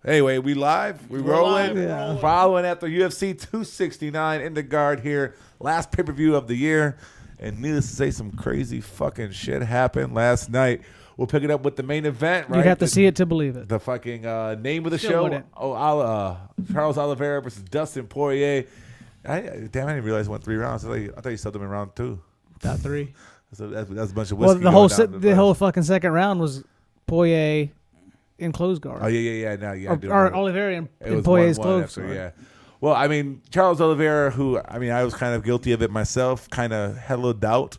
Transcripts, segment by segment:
Anyway, we live. We rolling. Yeah. Following after UFC 269 in the guard here. Last pay-per-view of the year. And needless to say, some crazy fucking shit happened last night. We'll pick it up with the main event, right? You'd have to see it to believe it. The fucking name of the Still show. wouldn't. Charles Oliveira versus Dustin Poirier. I didn't realize it went 3 rounds. I thought you said them in round 2. Top 3. So that's a bunch of Well, whiskey. the whole fucking second round was Poirier in close guard. Oh yeah. No, yeah. Or Oliveira in Poirier's close guard. Yeah. Well, I mean, Charles Oliveira, who I was kind of guilty of it myself. Kind of had a little doubt.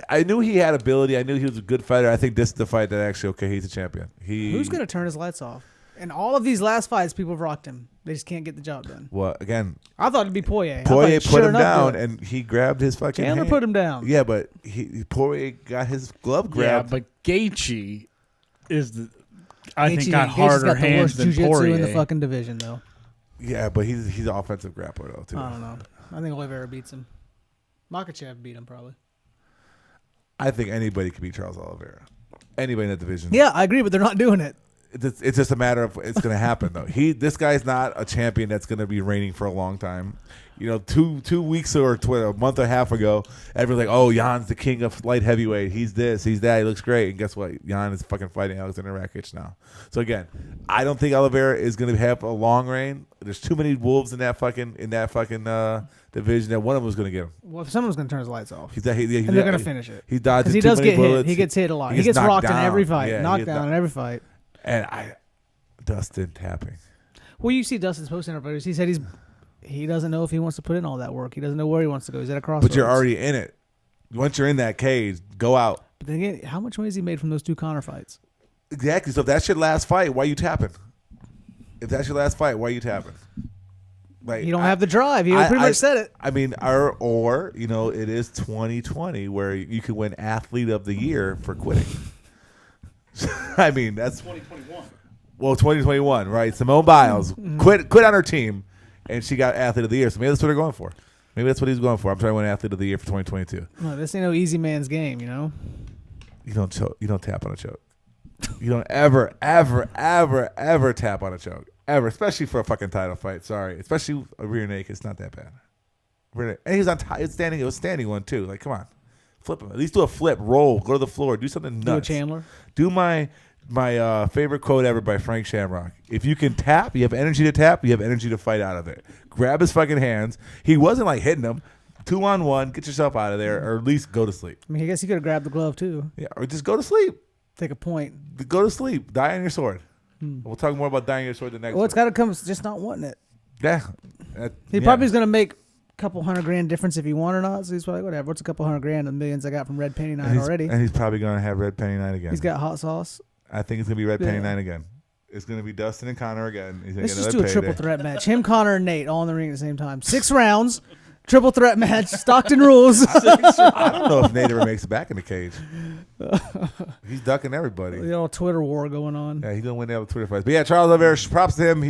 I knew he had ability. I knew he was a good fighter. I think this is the fight that actually, okay, he's a champion. Who's going to turn his lights off? In all of these last fights, people have rocked him. They just can't get the job done. Well, again, I thought it'd be Poirier. Poirier put him down, and he grabbed his fucking Chandler hand. put him down. Yeah, but Poirier got his glove grabbed. Yeah, but Gaethje is I think Gaethje got harder got hands the than worst jiu-jitsu Poirier. in the fucking division, though. Yeah, but he's an offensive grappler, though, too. I don't know. I think Oliveira beats him. Makachev beat him, probably. I think anybody can beat Charles Oliveira. Anybody in that division. Yeah, I agree, but they're not doing it. It's just a matter of it's going to happen, though. This guy's not a champion that's going to be reigning for a long time. You know, two weeks or a month and a half ago, everyone's like, "Oh, Jan's the king of light heavyweight. He's this, he's that. He looks great." And guess what? Jan is fucking fighting Alexander Rakic now. So again, I don't think Oliveira is going to have a long reign. There's too many wolves in that fucking division that one of them is going to get him. Well, if someone's going to turn his lights off, and they're going to finish it. He dodges he too does many get bullets. hit. He gets hit a lot. He gets rocked in every fight. Yeah, knocked down in every fight. And Dustin tapping. Well, you see Dustin's posting interviews. He said he doesn't know if he wants to put in all that work. He doesn't know where he wants to go. He's at a crossroads. But you're already in it. Once you're in that cage, go out. But then again, how much money has he made from those 2 Conor fights? Exactly. So if that's your last fight, why are you tapping? If that's your last fight, why are you tapping? Like, You don't have the drive. You pretty much said it. I mean, or it is 2020 where you could win Athlete of the Year for quitting. I mean, that's 2021. Well, 2021, right? Simone Biles quit on her team, and she got Athlete of the Year. So maybe that's what they're going for. Maybe that's what he's going for. I'm trying to win Athlete of the Year for 2022. No, this ain't no easy man's game, you know? You don't choke. You don't tap on a choke. You don't ever tap on a choke. Ever. Especially for a fucking title fight. Sorry. Especially a rear naked. It's not that bad. And he's on top. It was standing one, too. Like, come on. Flip him. At least do a flip. Roll. Go to the floor. Do something nuts. Do a Chandler. Do my favorite quote ever by Frank Shamrock. If you can tap, you have energy to tap, you have energy to fight out of it. Grab his fucking hands. He wasn't like hitting him. 2-on-1, get yourself out of there, or at least go to sleep. I mean, I guess he could have grabbed the glove, too. Yeah, or just go to sleep. Take a point. Go to sleep. Die on your sword. We'll talk more about dying on your sword the next Well, it's week. got to come just not wanting it. Yeah. He probably is going to make a couple $100,000 difference if he won or not, so he's probably whatever. What's a couple $100,000 the millions I got from Red Penny Night already? And he's probably going to have Red Penny Night again. He's got hot sauce. I think it's going to be Red Penny Night again. It's going to be Dustin and Conor again. He's Let's get just do a payday. triple threat match. Him, Conor, and Nate all in the ring at the same time. 6 rounds. Triple threat match. Stockton rules. I don't know if Nate ever makes it back in the cage. He's ducking everybody. The old Twitter war going on. Yeah, he's going to win the Twitter fights. But yeah, Charles Oliveira, props to him.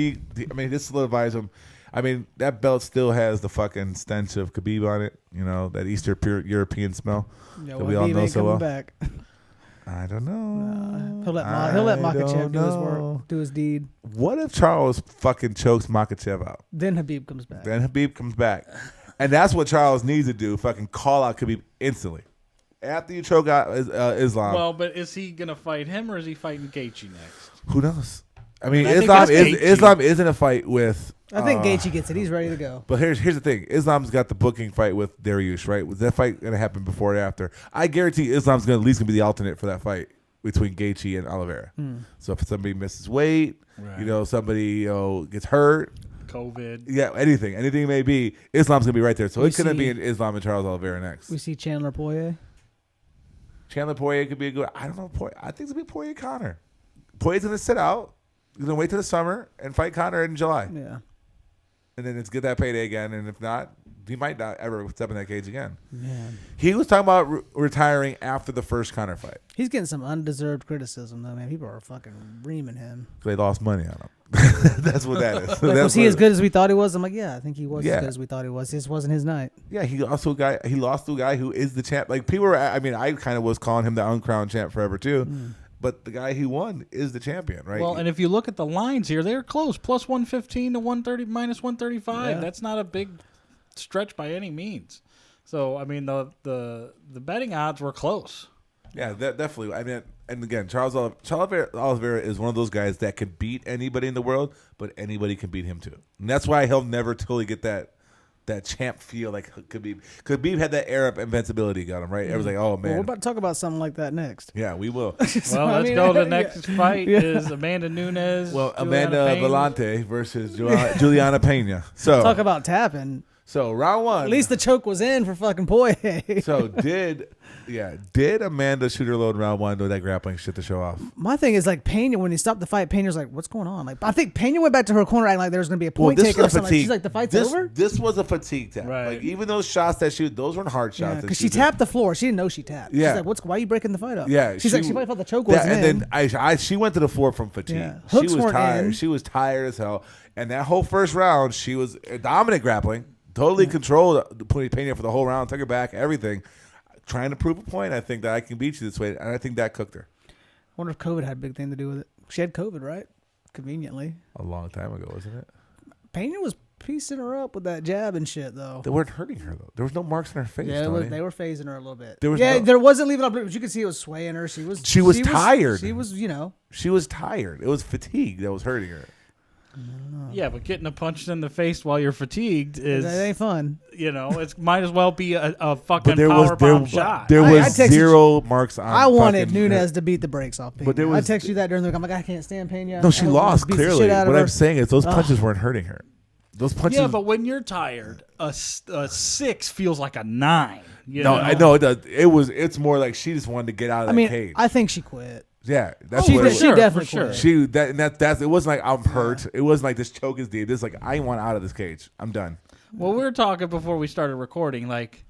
This solidifies him. I mean, that belt still has the fucking stench of Khabib on it. You know, that Eastern European smell Yeah, that we all know so well. Back. I don't know. He'll let Makachev do his work, do his deed. What if Charles fucking chokes Makachev out? Then Khabib comes back. And that's what Charles needs to do. Fucking call out Khabib instantly. After you choke out Islam. Well, but is he going to fight him or is he fighting Gaethje next? Who knows? I mean, I think Islam isn't a fight with... I think Gaethje gets it. He's ready to go. But here's the thing. Islam's got the booking fight with Dariush, right? Was that fight going to happen before or after? I guarantee Islam's going to at least be the alternate for that fight between Gaethje and Oliveira. So if somebody misses weight, somebody gets hurt, COVID. Yeah, anything it may be, Islam's going to be right there. So it couldn't be an Islam and Charles Oliveira next. We see Chandler Poirier. Chandler Poirier could be a good... I don't know. I think it's going to be Poirier Conor. Poirier's going to sit out. He's going to wait till the summer and fight Conor in July. Yeah. And then it's get that payday again. And if not, he might not ever step in that cage again. Man. He was talking about retiring after the first Conor fight. He's getting some undeserved criticism, though, man. People are fucking reaming him. They lost money on him. That's what that is. Was he as good as we thought he was? I'm like, yeah, I think he was as good as we thought he was. This wasn't his night. Yeah, he lost to a guy who is the champ. Like, people were, I kind of was calling him the uncrowned champ forever, too. but the guy who won is the champion, right? Well, and if you look at the lines here, they're close. Plus 115 to 130, minus 135. Yeah. That's not a big stretch by any means. So, I mean, the betting odds were close. Yeah, definitely. I mean, and again, Charles Oliveira is one of those guys that could beat anybody in the world, but anybody can beat him too. And that's why he'll never totally get that champ feel like Khabib had that air of invincibility got him, right? Everyone's like, oh, man. Well, we're about to talk about something like that next. Yeah, we will. Well, let's go to the next fight is Amanda Nunes. Well, Juliana Amanda Pena. Valante versus Juliana Pena. So Talk about tapping. So round one. At least the choke was in for fucking Poirier. So did Amanda shoot her load in round one? Or that grappling shit to show off? My thing is like Pena, when he stopped the fight, Pena's like, what's going on? Like, I think Pena went back to her corner acting like there was going to be a point taken or something. Like, she's like, the fight's over? This was a fatigue tap. Right. Like, even those shots that those weren't hard shots. Yeah, because she tapped the floor. She didn't know she tapped. Yeah. She's like, why are you breaking the fight up? Yeah. She's like, she probably thought the choke was in. And then she went to the floor from fatigue. Yeah. She Hooks was weren't tired. in. She was tired as hell. And that whole first round, she was dominant grappling. Totally controlled Pena for the whole round. Took her back. Everything. Trying to prove a point. I think that I can beat you this way. And I think that cooked her. I wonder if COVID had a big thing to do with it. She had COVID, right? Conveniently. A long time ago, wasn't it? Pena was piecing her up with that jab and shit, though. They weren't hurting her, though. There was no marks in her face. Yeah, Tony. they were phasing her a little bit. There was there wasn't leaving up, but you could see it was swaying her. She was tired. She was, She was tired. It was fatigue that was hurting her. Yeah, but getting a punch in the face while you're fatigued is that ain't fun. It might as well be a fucking There power was bomb shot. There I was texted zero marks on. I wanted Nunes to beat the brakes off Pena. But there was- I texted you that during the week. I'm like, I can't stand Pena. No, she lost Beats the clearly. shit out of What her. I'm saying is those punches weren't hurting her. Those punches. Yeah, but when you're tired, a 6 feels like a 9. I know it does. It's more like she just wanted to get out of that cage. I think she quit. Yeah, that's She what it was. definitely for sure. quit. It wasn't like I'm hurt. It wasn't like this choke is deep. This like I want out of this cage. I'm done. Well, we were talking before we started recording. Like,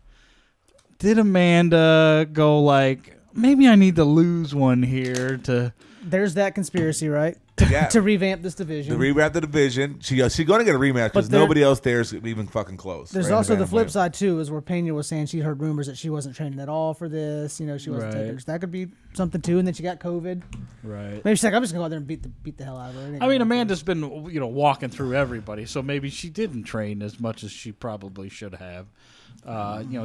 did Amanda go like, maybe I need to lose one here to? There's that conspiracy, right? Yeah. To revamp this division. To rewrap the division. She's going to get a rematch because nobody else there is even fucking close. There's right? also the flip side too, is where Pena was saying she heard rumors that she wasn't training at all for this. She wasn't Right. taking it. So that could be something too. And then she got COVID. Right. Maybe she's like, I'm just gonna go out there and beat the hell out of her. I mean, Amanda's been walking through everybody, so maybe she didn't train as much as she probably should have.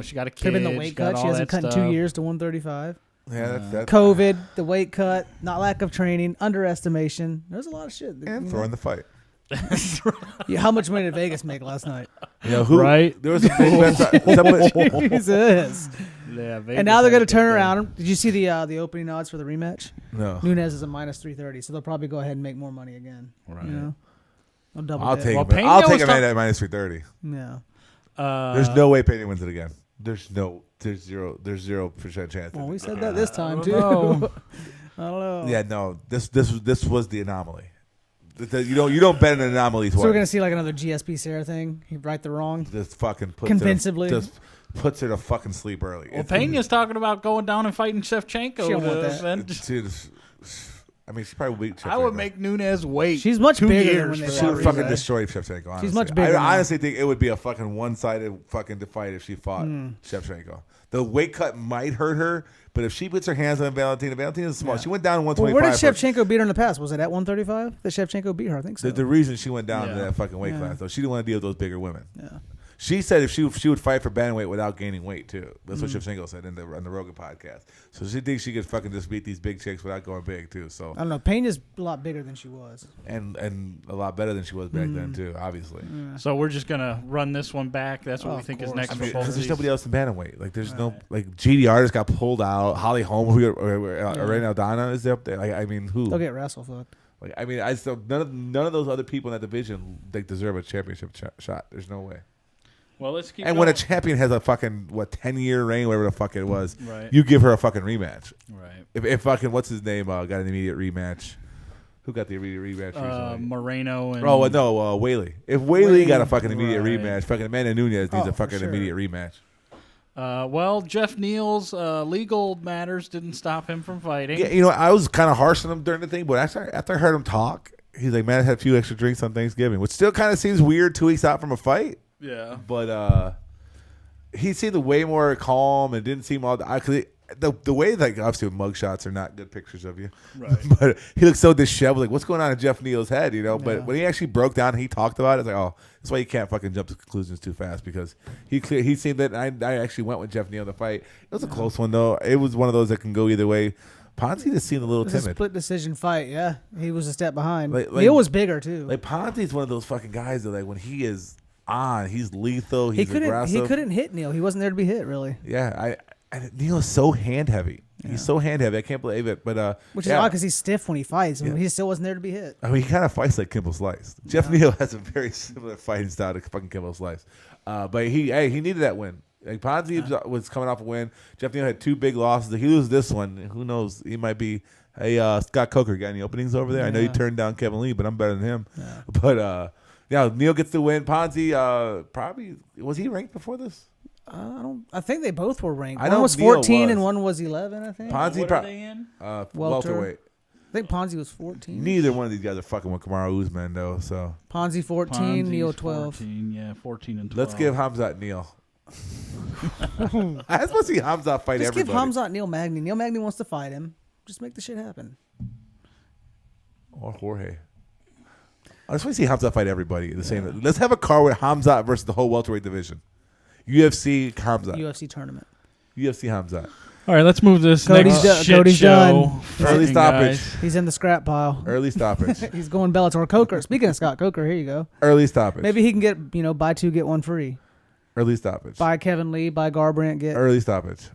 She got a kid. could have been the weight cut. She hasn't cut in 2 years to 135. Yeah, that's COVID, the weight cut, not lack of training, underestimation. There's a lot of shit. and throwing the fight. Yeah, how much money did Vegas make last night? Who? Right. There was a big Jesus. Yeah, And now they're going to turn around. Did you see the opening odds for the rematch? No. Nunes is a minus 330, so they'll probably go ahead and make more money again. Right. They'll double I'll dip. take Well, him. Pena I'll take was him at minus 330. Yeah. There's no way Pena wins it again. There's 0% chance. Well, we said that this time too. know. I don't know. Yeah, no. This was the anomaly. You don't bet an anomaly twice. So we're gonna see like another GSP Sarah thing. He right the wrong. Just fucking puts Convincingly. Just puts her to fucking sleep early. Well, Pena's talking about going down and fighting Shevchenko. She don't want that. I mean, she probably would beat Shevchenko. I would make Nunes wait. She's much 2 bigger years than when they for She fought would that fucking rematch. destroy Shevchenko. Honestly. much bigger I now. honestly think it would be a fucking one-sided fucking fight if she fought Shevchenko. The weight cut might hurt her, but if she puts her hands on Valentina is small. Yeah. She went down to Well, 125. where did Shevchenko beat her in the past? Was it at 135 that Shevchenko beat her? I think so. The reason she went down to Yeah. that fucking weight Yeah. class, though, she didn't want to deal with those bigger women. yeah. She said if she would fight for bantamweight without gaining weight too. That's what Shevchenko said on the Rogan podcast. So she thinks she could fucking just beat these big chicks without going big too. So I don't know. Pena's a lot bigger than she was. and a lot better than she was back then too. Obviously, So we're just gonna run this one back. That's what Oh, we of think is course. next I for mean, both because of there's these. nobody else in bantamweight. Like there's no like GDR just got pulled out. Holly Holm, Arena Aldana is up there. Like I mean, who? They'll get wrestle fucked. Like I mean, I still none of those other people in that division like deserve a championship shot. There's no way. Well, let's keep. And when a champion has a fucking 10-year reign, whatever the fuck it was, Right. you give her a fucking rematch. right, If fucking what's his name got an immediate rematch, who got the immediate rematch recently? Moreno and Whaley. If Whaley got a fucking immediate Right. rematch, fucking Amanda Nunes needs Oh, a for fucking sure. immediate rematch. well, Jeff Neal's legal matters didn't stop him from fighting. Yeah, I was kind of harsh on him during the thing, but after I heard him talk, he's like, "Man, I had a few extra drinks on Thanksgiving," which still kind of seems weird 2 weeks out from a fight. Yeah. But he seemed way more calm and didn't seem all. the way like obviously mugshots are not good pictures of you, Right. but he looks so disheveled. Like what's going on in Jeff Neal's head, you know? But when he actually broke down, and he talked about it. It's like, oh, that's why you can't fucking jump to conclusions too fast because he seen that. I actually went with Jeff Neal in the fight. It was a close one though. It was one of those that can go either way. Ponzi just seemed a little It was a timid. split decision fight. Yeah, he was a step behind. Like- Neal was bigger too. Like Ponzi's one of those fucking guys that like when he is on, he's lethal. He's he aggressive. couldn't hit Neal. He wasn't there to be hit really. Yeah, and Neal is so hand heavy. Yeah. He's so hand heavy. I can't believe it. But Which is odd because he's stiff when he fights, and he still wasn't there to be hit. I mean, he kind of fights like Kimbo Slice. Jeff Neal has a very similar fighting style to fucking Kimbo Slice. But he needed that win. Like Ponzi was coming off a win. Jeff Neal had 2 big losses. If he loses this one, who knows? He might be. Hey, Scott Coker, got any openings over there? I know you turned down Kevin Lee, but I'm better than him. Yeah. But Neal gets the win. Ponzi probably was he ranked before this? I think they both were ranked. I One know was Neal 14 was. and one was 11. I think. Ponzi What are they in? welterweight. I think Ponzi was 14. Neither one of these guys are fucking with Kamaru Usman though. So Ponzi 14, Ponzi's Neal 12. 14, yeah, 14 and 12. let's give Hamzat Neal. I just want to see Hamzat fight Just everybody. give Hamzat Neil Magny. Neil Magny wants to fight him. Just make the shit happen. Or Jorge. I just want to see Hamzat fight everybody. The same. Let's have a card with Hamzat versus the whole welterweight division. UFC Hamzat. UFC tournament. UFC Hamzat. All right, let's move this Cody's next shit Cody's show. done. Early Fucking stoppage. guys. He's in the scrap pile. Early stoppage. He's going Bellator. Coker. Speaking of Scott Coker, here you go. Early stoppage. Maybe he can get, buy 2, get 1 free. Early stoppage. Buy Kevin Lee, buy Garbrandt, get, Early stoppage.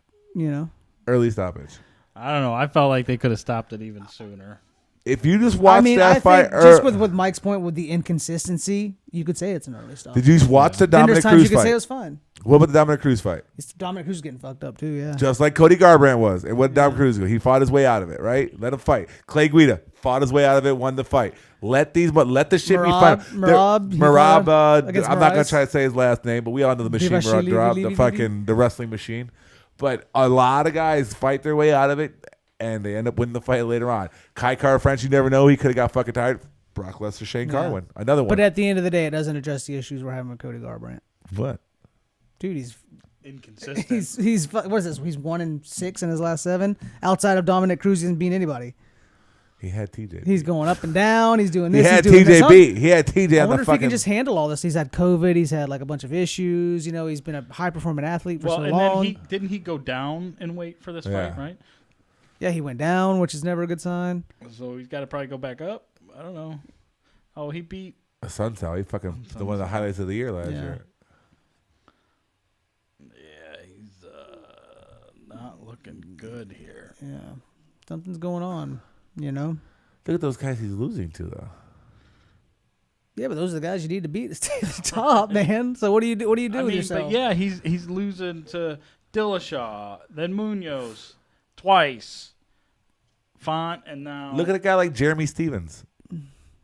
Early stoppage. I don't know. I felt like they could have stopped it even sooner. If you just watch I that fight, think just with Mike's point with the inconsistency, you could say it's an early stop. did you watch the Then Dominic there's times Cruz you could say it fight? was fine. What about the Dominic Cruz fight? Dominic Cruz is getting fucked up too, yeah. Just like Cody Garbrandt was. And what did Dominic Cruz go? He fought his way out of it, right? Let him fight. Clay Guida fought his way out of it, won the fight. Let the shit be fun. Merab, against I'm not going Moraes. to try to say his last name, but we all know the machine Vivashvili, Merab, the wrestling machine. But a lot of guys fight their way out of it, and they end up winning the fight later on. Kai Car French, you never know. He could have got fucking tired. Brock Lesnar, Shane Carwin. Another one. But at the end of the day, it doesn't address the issues we're having with Cody Garbrandt. What? Dude, he's Inconsistent. what is this? He's 1-6 in his last 7. Outside of Dominic Cruz, he hasn't beat anybody. He had TJ. He's going up and down. He's doing this. He had he's doing this. TJ beat. He had TJ I on wonder the if he fucking. can just handle all this. He's had COVID. He's had like a bunch of issues. He's been a high performing athlete for so and long. then didn't he go down in weight for this fight, right? Yeah, he went down, which is never a good sign. So he's got to probably go back up. I don't know. Oh, he beat. Suntel. He fucking one of the highlights of the year last year. Yeah, he's not looking good here. Yeah, something's going on. Look at those guys he's losing to though. Yeah, but those are the guys you need to beat to stay at the top, man. So what do you do? What do you do with yourself? But yeah, he's losing to Dillashaw, then Munoz twice, Font, and now Look at a guy like Jeremy Stevens.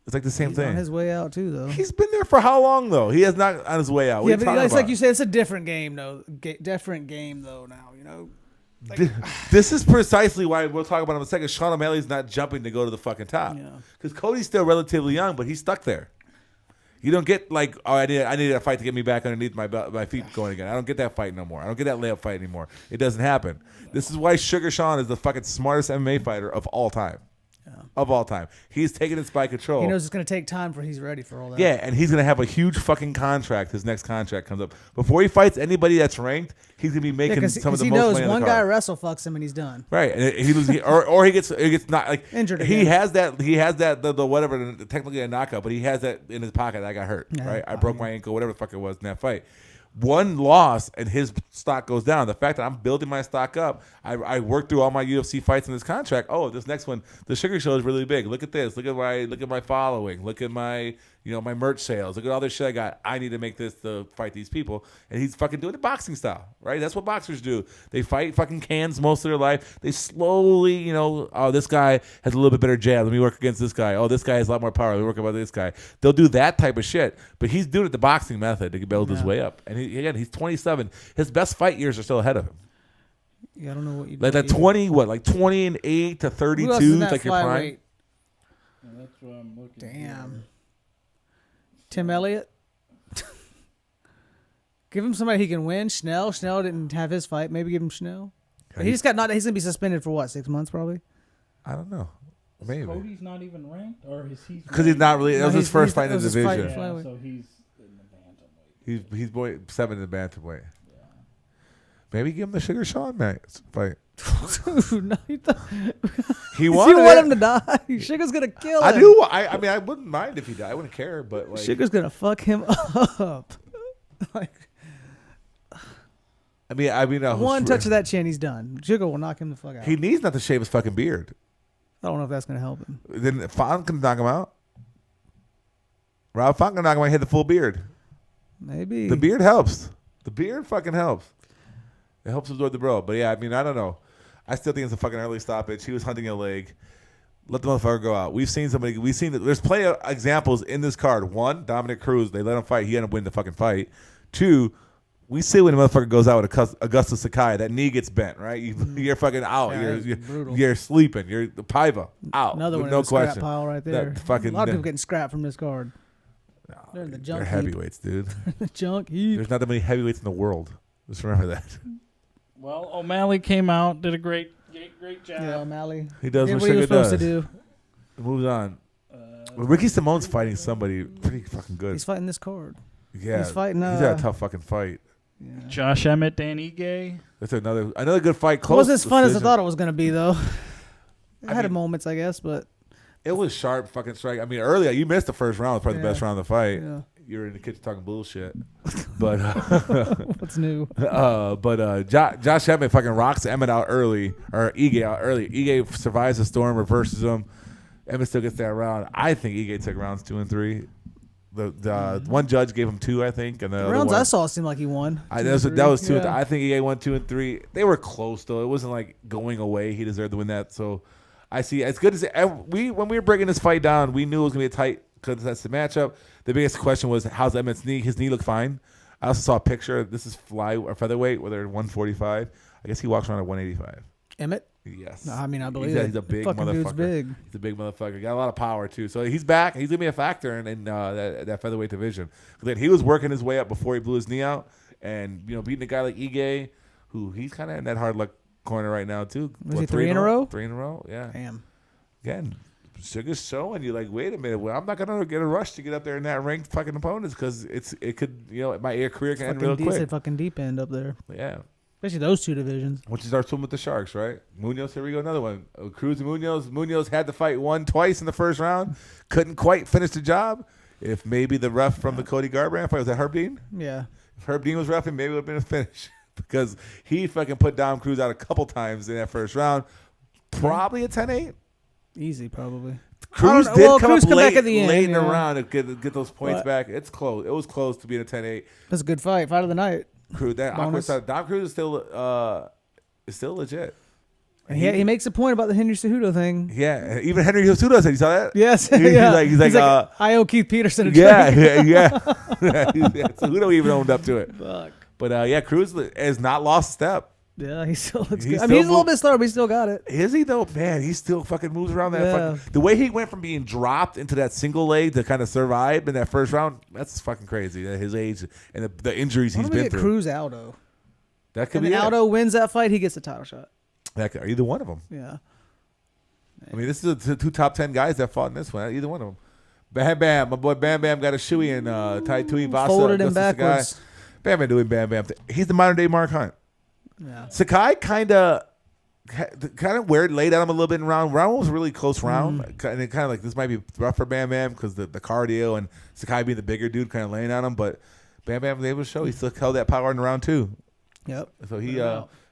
It's like the same He's thing. on his way out too, though. He's been there for how long though? He has not on his way out. What Yeah, are you but talking it's about? like you said, it's a different game, though. Different game, though. Now, Like, This is precisely why we'll talk about him in a second. Sean O'Malley's not jumping to go to the fucking top because Cody's still relatively young, but he's stuck there. You don't get like, oh, I needed a fight to get me back underneath my feet going again. I don't get that fight no more. I don't get that layup fight anymore. It doesn't happen. This is why Sugar Sean is the fucking smartest MMA fighter of all time. Of all time. He's taking it by control. he knows it's going to take time for he's ready for all that. Yeah, and he's going to have a huge fucking contract. His next contract comes up. Before he fights anybody that's ranked, he's going to be making some of the he most knows money on one the guy card. wrestle fucks him and he's done. Right, and he gets not like Injured He again. has that the whatever, technically a knockout, but he has that in his pocket. I got hurt. Right, I broke my ankle, whatever the fuck it was in that fight. One loss and his stock goes down. The fact that I'm building my stock up, I worked through all my UFC fights in this contract. Oh, this next one, the Sugar Show is really big. Look at this. Look at my following. Look at my my merch sales. Look at all this shit I got. I need to make this to fight these people. And he's fucking doing it boxing style, right? That's what boxers do. They fight fucking cans most of their life. They slowly, oh, this guy has a little bit better jab. Let me work against this guy. Oh, this guy has a lot more power. Let me work about this guy. They'll do that type of shit. But he's doing it the boxing method to build his way up. And he's 27. His best fight years are still ahead of him. Yeah, I don't know what you do. Like that 28 to 32 is like your prime. Flyweight? Yeah, that's what I'm looking. Damn. Tim Elliott. Give him somebody he can win. Schnell didn't have his fight. Maybe give him Schnell. He just got not. He's gonna be suspended for what? 6 months probably. I don't know. Maybe Cody's not even ranked, or is he? because he's not really. That was his first fight in the his fight. division. Yeah, so he's in the bantamweight. He's 7 in the bantamweight. Yeah. Maybe give him the Sugar Sean fight. Dude, no, He wanted you want him to die. Sugar's gonna kill him. I do. I mean, I wouldn't mind if he died. I wouldn't care. But like, Sugar's gonna fuck him up. Like, I mean, one touch of that chin, he's done. Sugar will knock him the fuck out. He needs not to shave his fucking beard. I don't know if that's gonna help him. Then Font can knock him out. Rob Font can knock him out and hit the full beard. Maybe The beard helps. The beard fucking helps. It helps absorb the bro. But yeah, I mean, I don't know. I still think it's a fucking early stoppage. He was hunting a leg. Let the motherfucker go out. We've seen somebody. We've seen that. There's plenty of examples in this card. One, Dominic Cruz. They let him fight. He ended up winning the fucking fight. Two, we see when a motherfucker goes out with Augustus Sakai, that knee gets bent, right? You're fucking out. Yeah, You're sleeping. You're the Paiva out. Another with one no in the scrap question. pile right there. That fucking, a lot of people getting scrapped from this card. No, They're in the junk they're heap. heavyweights, dude. The junk heap. There's not that many heavyweights in the world. Just remember that. Well, O'Malley came out, did a great job. Yeah, O'Malley. He does what he was Sugar supposed does. to do. Moves on. Well, Ricky Simone's fighting somebody pretty fucking good. He's fighting this card. Yeah, he's fighting. He's had a tough fucking fight. Yeah. Josh Emmett, Dan Ige. That's another good fight. It Close wasn't as fun as I decision. thought it was going to be, though. It I had mean- moments, I guess, but It was sharp fucking strike. I mean, earlier you missed the first round. It was probably the Yeah. best round of the fight. yeah. You were in the kitchen talking bullshit. But What's new? Josh Emmett fucking rocks Emmett out early, or Ige out early. Ige survives the storm, reverses him. Emmett still gets that round. I think Ige took rounds 2 and 3. The one judge gave him 2, I think, and the other Rounds one, I saw seemed like he won. that was 2. Yeah. I think Ige won 2 and 3. They were close though. It wasn't like going away. He deserved to win that. So I see. It's good to say. When we were breaking this fight down, we knew it was gonna be a tight because that's the matchup. The biggest question was how's Emmett's knee? His knee looked fine. I also saw a picture. This is featherweight, where they're 145. I guess he walks around at 185. Emmett? Yes. No, I mean, I believe He's a big fucking motherfucker. dude's big. He's a big motherfucker. Got a lot of power too. So he's back. He's gonna be a factor in that featherweight division. Then he was working his way up before he blew his knee out, and beating a guy like Ige, who he's kind of in that hard luck corner right now too. Was he 3 in a row? 3 in a row. Yeah. Damn. Again, Sugar's showing you like, wait a minute. Well, I'm not gonna get a rush to get up there in that ranked fucking opponents because it could my career can end real quick. Fucking deep end up there. Yeah. Especially those two divisions. Which is our swim with the Sharks, right? Munoz, here we go, another one. Cruz and Munoz. Munoz had to fight twice in the first round. Couldn't quite finish the job. If maybe the ref from the Cody Garbrandt fight, was that Herb Dean? Yeah. If Herb Dean was reffing, maybe it would have been a finish. Because he fucking put down Cruz out a couple times in that first round. Probably a 10-8. Easy, probably. Cruz I don't- did well, come Cruz up come late, back at the end, late in the yeah. round to get those points But- back. It's close. It was close to being a 10-8. That's a good fight. Fight of the night. Cruz, that awkward Bonus. side. Dom Cruz is still legit. And he makes a point about the Henry Cejudo thing. Yeah, even Henry Cejudo said, you saw that? Yes. He's yeah. like, I owe Keith Peterson a yeah, drink. yeah. Cejudo even owned up to it. Fuck. But yeah, Cruz has not lost a step. Yeah, he still looks He good. I still mean, he's a little move- bit slower, but he still got it. Is he though? Man, he still fucking moves around that. Yeah. Fucking, the way he went from being dropped into that single leg to kind of survive in that first round, that's fucking crazy. At his age and the injuries Why he's don't we been get through. Cruz Aldo? That could And be then it. Aldo wins that fight, he gets the title shot. That could, either one of them. Yeah. I mean, this is the 2 top 10 guys that fought in this one. Either one of them. Bam Bam, my boy Bam Bam got a shoey in Tai Tui Vasa. Folded him Augustus Sakai. backwards. Bam Bam doing Bam Bam. He's the modern day Mark Hunt. Yeah. Sakai kind of where it laid at him a little bit in round. Round one was a really close round. And it kind of like this might be rough for Bam Bam because the cardio and Sakai being the bigger dude kind of laying on him. But Bam Bam was able to show he still held that power in round 2. Yep. So he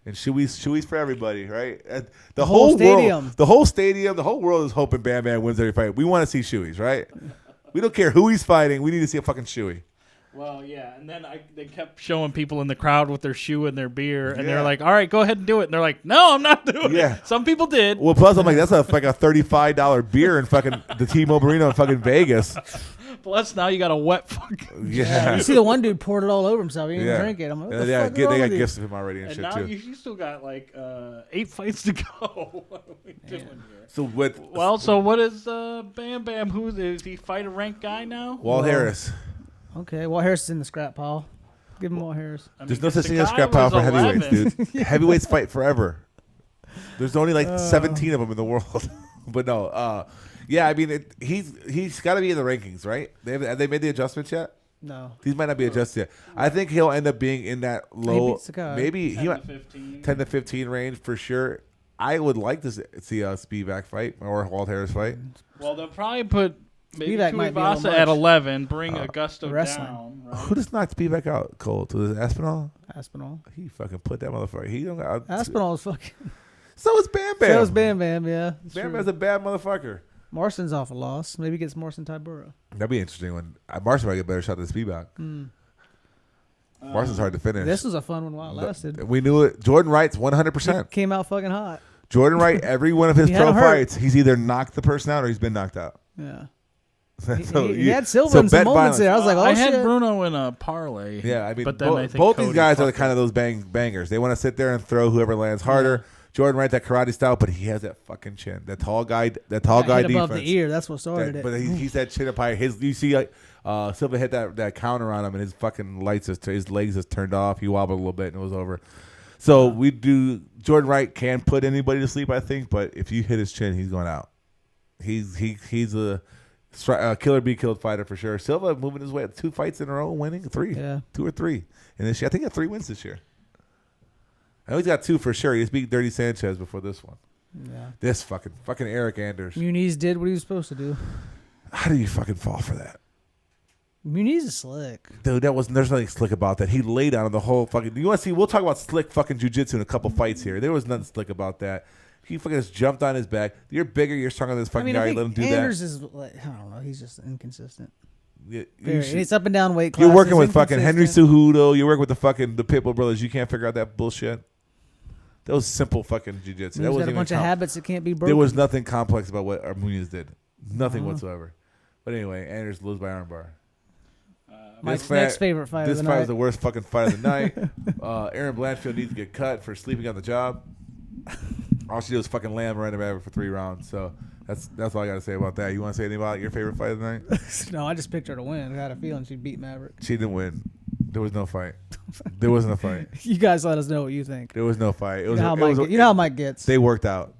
and shoeys for everybody, right? The whole whole stadium. world, the whole stadium, the whole world is hoping Bam Bam wins every fight. We want to see shoeys, right? We don't care who he's fighting. We need to see a fucking shoey. Well, yeah, and then they kept showing people in the crowd with their shoe and their beer, and Yeah. they're like, all right, go ahead and do it. And they're like, no, I'm not doing Yeah. it. Some people did. Well, plus I'm like, that's like a $35 beer in fucking the T-Mobile Arena in fucking Vegas. Plus, now you got a wet fucking. Yeah. You see the one dude poured it all over himself. He didn't Yeah. even drink it. I'm like, what the Yeah, fuck is they wrong got with you? gifts of him already and And shit now too. you still got like 8 fights to go. What are we doing here? So with Well, so what is Bam Bam? Who is he? Fight a ranked guy now? Walt Harris, Okay, Walt Harris is in the scrap pile. Give him Walt Harris. I there's mean, no such thing as Sakai scrap power was for heavyweights, 11. dude. Heavyweights fight forever. There's only like 17 of them in the world. But no, yeah, I mean, he's got to be in the rankings, right? Have they made the adjustments yet? No. These might not be adjusted yet. I think he'll end up being in that low, maybe 10 to 15. 10 to 15 range for sure. I would like to see a Spivak fight or Walt Harris fight. Well, they'll probably put maybe Spivak might be a little Tuivasa at much. 11, bring Augusto wrestling. down. Right? Who just knocked Spivak out cold? To the Aspinall? Aspinall. He fucking put that motherfucker. He don't got. Aspinall's fucking. So is Bam Bam. So is Bam Bam, yeah. Bam Bam's a bad motherfucker. Marston's off a loss. Maybe he gets Morrison Tybura. That'd be interesting when Marson might get a better shot than Spivak. Marson's hard to finish. This was a fun one while it lasted. We knew it. Jordan Wright's 100%. Came out fucking hot. Jordan Wright, every one of his He had pro him hurt. fights, he's either knocked the person out or he's been knocked out. Yeah. So He had Silva in some bet moments violence. there. I was like, oh, I shit. had Bruno in a parlay. Yeah, I mean, but then I think both these Cody guys are fucked kind of those bangers. They want to sit there and throw whoever lands harder. Jordan Wright, that karate style, but he has that fucking chin. That tall guy Hit defense. above the ear. That's what started it. But he's that chin up high. You see, like Silva hit that counter on him, and his fucking his legs just turned off. He wobbled a little bit, and it was over. So we do. Jordan Wright can put anybody to sleep, I think. But if you hit his chin, he's going out. He's a killer be killed fighter for sure. Silva moving his way 2 fights in a row, winning 3, 2 or 3, and this year I think he had 3 wins this year. I know he's got 2 for sure. He just beat Dirty Sanchez before this one. Yeah. This fucking Eric Anders. Muniz did what he was supposed to do. How do you fucking fall for that? Muniz is slick. Dude, there's nothing slick about that. He laid on the whole fucking. You want to see? We'll talk about slick fucking jiu-jitsu in a couple fights here. There was nothing slick about that. He fucking just jumped on his back. You're bigger. You're stronger than this fucking guy. I You let him do Anders that. is like, I don't know. He's just inconsistent. It's up and down weight classes. You're working with fucking Henry inconsistent. Cejudo. You're working with the Pitbull brothers. You can't figure out that bullshit. That was simple fucking jiu-jitsu. That He's wasn't got a even bunch of habits that can't be broken. There was nothing complex about what Munoz did. Nothing whatsoever. But anyway, Anders loses by armbar. Mike's next favorite fight of This the fight night. was the worst fucking fight of the night. Aaron Blanchfield needs to get cut for sleeping on the job. All she did was fucking land right about for 3 rounds. So that's all I got to say about that. You want to say anything about your favorite fight of the night? No, I just picked her to win. I had a feeling she'd beat Maverick. She didn't win. There was no fight. There wasn't a fight. You guys let us know what you think. There was no fight. It was. You know how Mike gets. They worked out.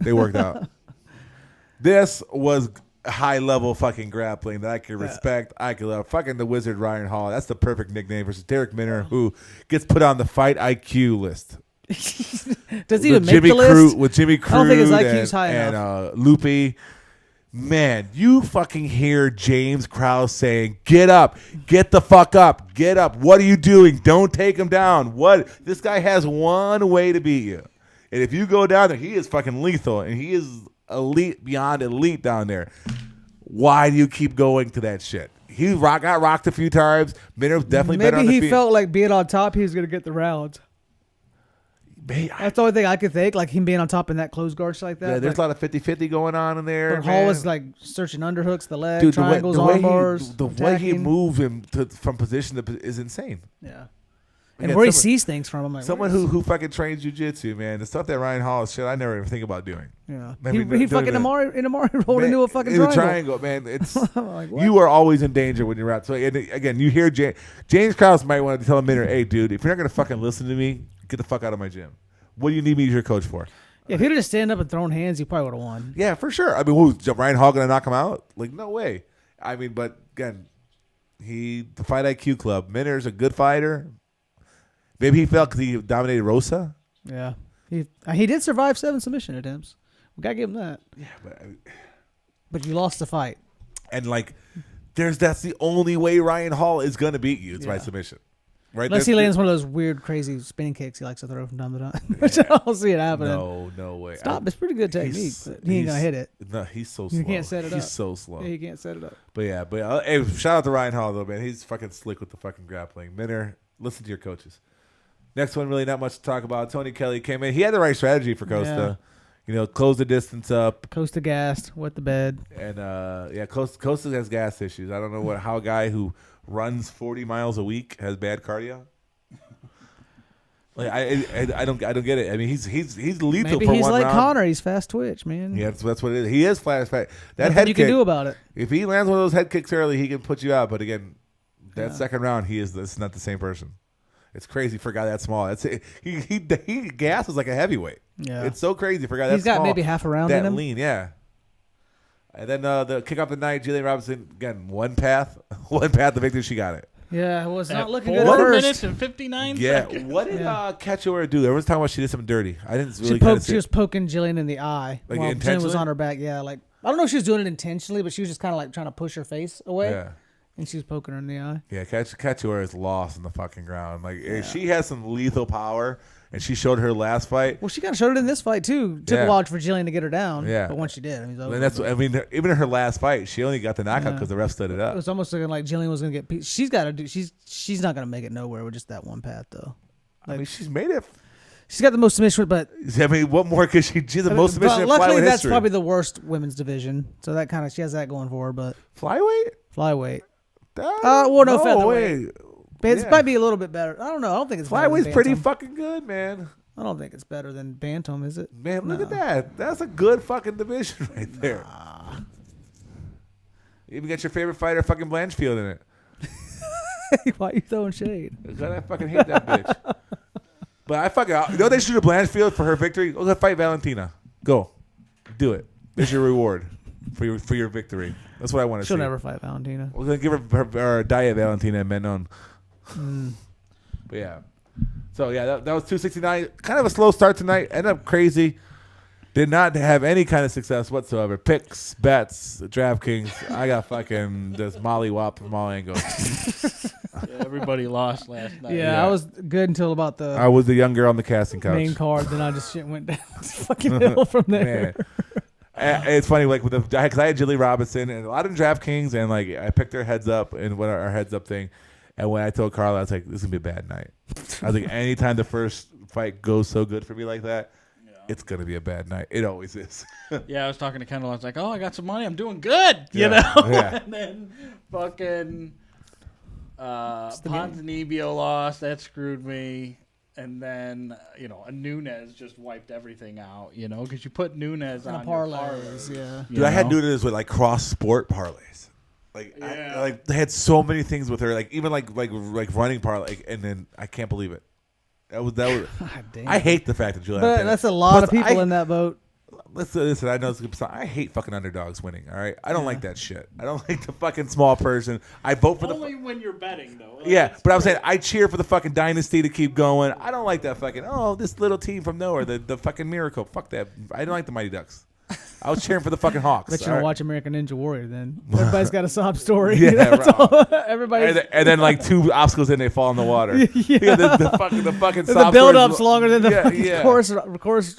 This was high level fucking grappling that I could respect. I could love. Fucking the Wizard Ryan Hall. That's the perfect nickname versus Derek Minner, who gets put on the fight IQ list. Does he even make the list? With Jimmy Cruz I don't think his IQ's high enough. And Loopy. Man, you fucking hear James Krause saying, "Get up, get the fuck up, get up. What are you doing? Don't take him down." What? This guy has one way to beat you, and if you go down there, he is fucking lethal, and he is elite beyond elite down there. Why do you keep going to that shit? He got rocked a few times. Minner's definitely better on the feet. Maybe he felt like being on top, he was gonna get the rounds. That's the only thing I could think, like him being on top in that closed guard shit like that. Yeah, there's a lot of 50-50 going on in there. But Hall was like searching underhooks, the leg, Dude, triangles, arm bars. The way he moved him from position to is insane. Yeah. And Again, where he sees things from, I'm like, someone who fucking trains jiu-jitsu, man. The stuff that Ryan Hall is shit I never even think about doing. Yeah. I mean, He fucking Amari rolled into a fucking triangle, man. It's like, what? you are always in danger when you're out. So and again, you hear James Krause might want to tell him, "Hey, dude, if you're not gonna fucking listen to me, get the fuck out of my gym. What do you need me as your coach for?" Yeah, if he'd have just stand up and thrown hands, he probably would have won. Yeah, for sure. I mean, who's Ryan Hall gonna knock him out? Like, no way. I mean, but again, the Fight IQ Club. Minner's a good fighter. Maybe he felt because he dominated Rosa. Yeah, he did survive 7 submission attempts. We gotta give him that. Yeah, but you lost the fight. And like, that's the only way Ryan Hall is gonna beat you. It's by submission, right? Unless he lands one of those weird, crazy spinning kicks he likes to throw from time to time, which I don't see it happening. No way. Stop! It's pretty good technique. But he ain't gonna hit it. No, he's so slow. You can't set it up. He's so slow. Yeah, he can't set it up. But hey, shout out to Ryan Hall though, man. He's fucking slick with the fucking grappling. Minner, listen to your coaches. Next one, really not much to talk about. Tony Kelly came in. He had the right strategy for Costa. Yeah. Close the distance up. Costa gassed, wet the bed. And, Costa has gas issues. I don't know how a guy who runs 40 miles a week has bad cardio. Like I don't get it. I mean, he's lethal Maybe for he's one like round. Connor. He's fast twitch, man. Yeah, that's what it is. He is fast. That Nothing head you kick, can do about it. If he lands one of those head kicks early, he can put you out. But again, that second round, this is not the same person. It's crazy for a guy that small. That's he gas is like a heavyweight. Yeah, it's so crazy for a guy that he's got small, maybe half a round that in him. lean. Yeah. And then the kick off the night, Juliana Robinson again one path to victory. She got it. Yeah, it was not looking 4 good at first. minutes and 59 Yeah. seconds. What did Cachoeira do? Everyone's talking about she did something dirty. I didn't really She was poking Jillian in the eye Like while Jillian was intentionally? on her back. Yeah, like I don't know if she was doing it intentionally, but she was just kind of like trying to push her face away. Yeah. And she was poking her in the eye. Yeah, Cachoeira is lost in the fucking ground. Like she has some lethal power, and she showed her last fight. Well, she kind of showed it in this fight too. Took a while for Jillian to get her down. Yeah, but once she did, even in her last fight, she only got the knockout because the ref stood it up. It was almost looking like Jillian was gonna get beat. She's got to do. She's not gonna make it nowhere with just that one path though. Like, I mean, she's made it. She's got the most submission, but I mean, what more? Because she's the most submission in luckily, flyweight that's history. probably the worst women's division. So that kind of she has that going for her. But flyweight. Well, no, featherweight. It might be a little bit better. I don't know. I don't think it's flyweight's better than pretty bantam. fucking good, man. I don't think it's better than bantam, is it? Man, look at that. That's a good fucking division right there. You even got your favorite fighter, fucking Blanchfield, in it. Why are you throwing shade? Because I fucking hate that bitch. But I fucking, you know, they should do Blanchfield for her victory. Go fight Valentina. Go, do it. There's your reward for your victory. That's what I want to see. She'll never fight Valentina. We're gonna give her diet Valentina and Menon. But yeah, so yeah, that was 269. Kind of a slow start tonight. Ended up crazy. Did not have any kind of success whatsoever. Picks, bets, DraftKings. I got fucking just mollywop from all angles. Everybody lost last night. Yeah, I was good until about the I was the young girl on the casting couch. main card. Then I just shit went down the fucking hill from there. It's funny, like with because I had Julie Robinson and a lot of DraftKings, and like I picked her heads up and went our heads up thing. And when I told Carla, I was like, "This is gonna be a bad night." I was like, "Anytime the first fight goes so good for me like that, it's gonna be a bad night. It always is." Yeah, I was talking to Kendall. I was like, "Oh, I got some money. I'm doing good," you know. Yeah. And then fucking Ponzinibbio lost. That screwed me. And then, you know, a Nunes just wiped everything out, you know, because you put Nunes on parlays, yeah. Dude, I had Nunes with like cross sport parlays. Like, they had so many things with her, like even like running parlay, and then I can't believe it. That was. God damn. I hate the fact that Juliana. But that's a lot of people in that boat. Listen, I know it's gonna. I hate fucking underdogs winning. All right, I don't like that shit. I don't like the fucking small person. I vote for only when you're betting though. Like, yeah, but I'm saying I cheer for the fucking dynasty to keep going. I don't like that fucking this little team from nowhere, the fucking miracle. Fuck that. I don't like the Mighty Ducks. I was cheering for the fucking Hawks. Bet you don't watch American Ninja Warrior then. Everybody's got a sob story. Yeah, right. Everybody. And then like 2 obstacles in, they fall in the water. Yeah. The fucking sob the build-up's longer than the course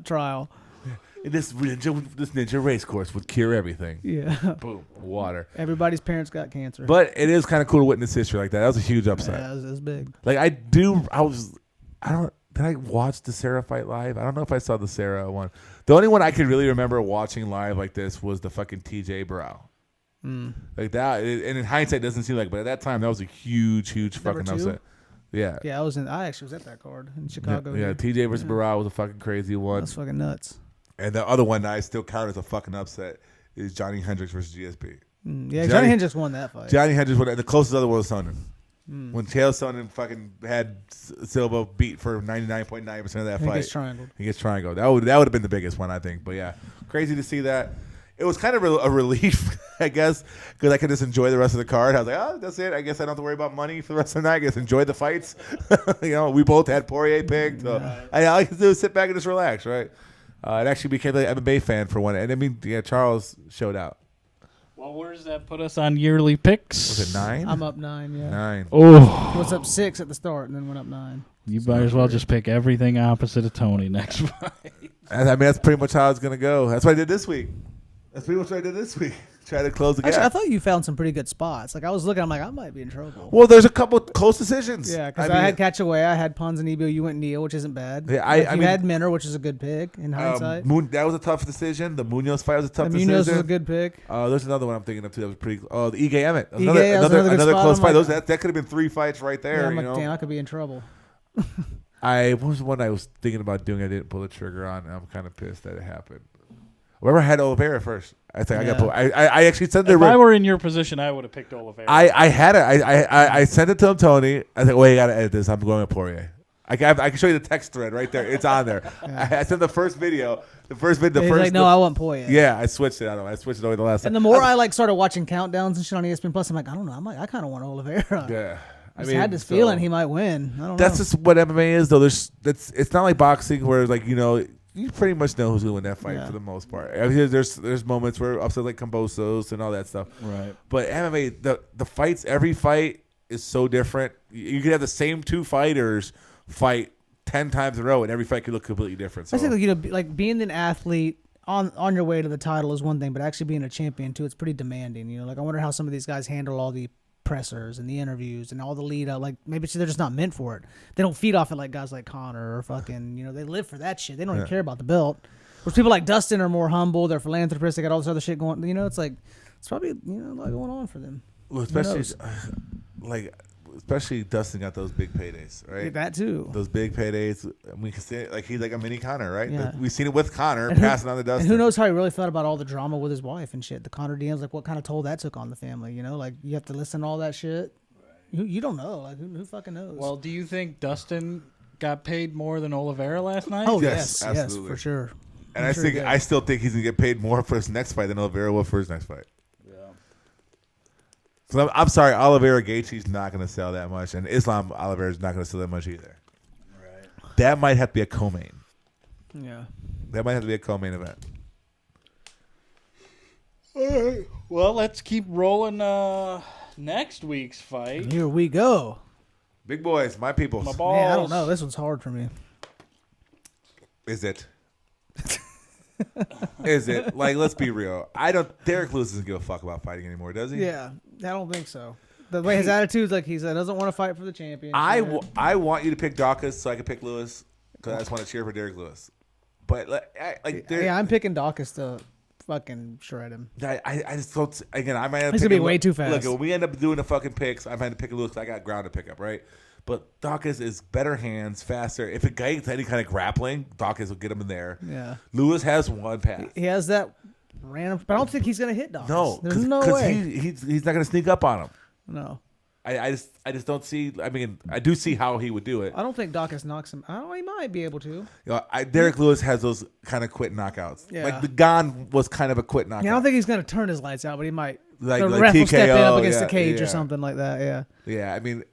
trial. This ninja race course would cure everything. Yeah. Boom. Water. Everybody's parents got cancer. But it is kind of cool to witness history like that. That was a huge upset. Yeah, it was big. Like did I watch the Sarah fight live? I don't know if I saw the Sarah one. The only one I could really remember watching live like this was the fucking TJ Brow. Like that, and in hindsight, it doesn't seem like, but at that time, that was a huge fucking upset. Yeah. Yeah, I actually was at that card in Chicago. Yeah, TJ versus Barao was a fucking crazy one. That's fucking nuts. And the other one that I still count as a fucking upset is Johnny Hendricks versus GSP. Yeah, Johnny Hendricks won that fight. Johnny Hendricks won, and the closest other one was Sonnen. When Chael Sonnen fucking had Silva beat for 99.9% of that fight. He gets triangled. That would have been the biggest one, I think. But yeah, crazy to see that. It was kind of a relief, I guess, because I could just enjoy the rest of the card. I was like, oh, that's it. I guess I don't have to worry about money for the rest of the night. I guess enjoy the fights. We both had Poirier picked. So all I could do is sit back and just relax, right? It actually became an MMA fan for one. And I mean, Charles showed out. Well, where does that put us on yearly picks? Was it 9? I'm up 9, yeah. 9. Oh. Was up 6 at the start and then went up 9. You might as well just pick everything opposite of Tony next fight. I mean, that's pretty much how it's going to go. That's what I did this week. Try to close the gap. Actually, I thought you found some pretty good spots. Like, I was looking, I'm like, I might be in trouble. Well, there's a couple close decisions. Yeah, because I had Cachoeira, I had Ponzinibbio, you went Neal, which isn't bad. Yeah, you had Minner, which is a good pick in hindsight. That was a tough decision. The Munoz fight was a tough decision. Munoz was a good pick. There's another one I'm thinking of too that was pretty. Oh, the Ige Emmett. Another close fight. Like, that could have been 3 fights right there. Yeah, I'm like, damn, I could be in trouble. What was the one I was thinking about doing? I didn't pull the trigger on. And I'm kind of pissed that it happened. Whoever had Oliveira first. I think Yeah. I actually sent it. If I were in your position, I would have picked Oliveira. I had it. I sent it to him, Tony. I said, "Wait, you gotta edit this. I'm going with Poirier." I can show you the text thread right there. It's on there. I sent the first video. He's like, no, I want Poirier. Yeah, I switched it. I switched it over the last. And the more I like started watching countdowns and shit on ESPN Plus, I'm like, I don't know. I kind of want Oliveira. Yeah. I just had this feeling he might win. I don't know. That's just what MMA is, though. It's not like boxing where like you pretty much know who's going to win that fight for the most part. I mean, there's moments where upset like Cambosos and all that stuff. Right. But MMA, the fights, every fight is so different. You could have the same two fighters fight 10 times in a row, and every fight could look completely different. So. I think like being an athlete on your way to the title is one thing, but actually being a champion too, it's pretty demanding. Like I wonder how some of these guys handle all the pressers and the interviews and all the lead up. Like maybe they're just not meant for it. They don't feed off it like guys like Conor or fucking. They live for that shit. They don't even care about the belt. Whereas people like Dustin are more humble. They're philanthropists. They got all this other shit going. It's like it's probably a lot going on for them. Well, especially Dustin got those big paydays, right? Yeah, that too. Those big paydays. We can see it like he's like a mini Conor, right? Yeah. We've seen it with Conor passing on to Dustin. And who knows how he really felt about all the drama with his wife and shit. The Conor DMs, like what kind of toll that took on the family. Like you have to listen to all that shit. You don't know. Like who fucking knows? Well, do you think Dustin got paid more than Oliveira last night? Oh Yes, yes, absolutely. for sure. And I still think he's gonna get paid more for his next fight than Oliveira will for his next fight. So I'm sorry, Oliveira Gaethje's not going to sell that much, and Islam Oliveira's not going to sell that much either. Right. That might have to be a co-main. Yeah. That might have to be a co-main event. All right. Well, let's keep rolling next week's fight. Here we go. Big boys, my people. My balls. Man, I don't know. This one's hard for me. Is it? Is it? Like, let's be real. Derrick Lewis doesn't give a fuck about fighting anymore, does he? Yeah, I don't think so. The way his attitude is, like he said, doesn't want to fight for the championship. I want you to pick Daukaus so I can pick Lewis because I just want to cheer for Derrick Lewis. But I'm picking Daukaus to fucking shred him. I just don't. Again, I might have. He's gonna be way too fast. Look, when we end up doing the fucking picks, I might have to pick Lewis. I got ground to pick up, right? But Daukaus is better hands, faster. If it gets any kind of grappling, Daukaus will get him in there. Yeah. Lewis has one pass. He has that random, but I don't think he's gonna hit Daukaus. No, there's no way. He's not gonna sneak up on him. No. I just don't see. I mean, I do see how he would do it. I don't think Daukaus knocks him. Oh, he might be able to. Derrick Lewis has those kind of quick knockouts. Yeah. Like the Gon was kind of a quick knockout. Yeah, I don't think he's gonna turn his lights out, but he might. Like the ref will step in TKO, up against the cage yeah. or something like that. Yeah. Yeah, I mean,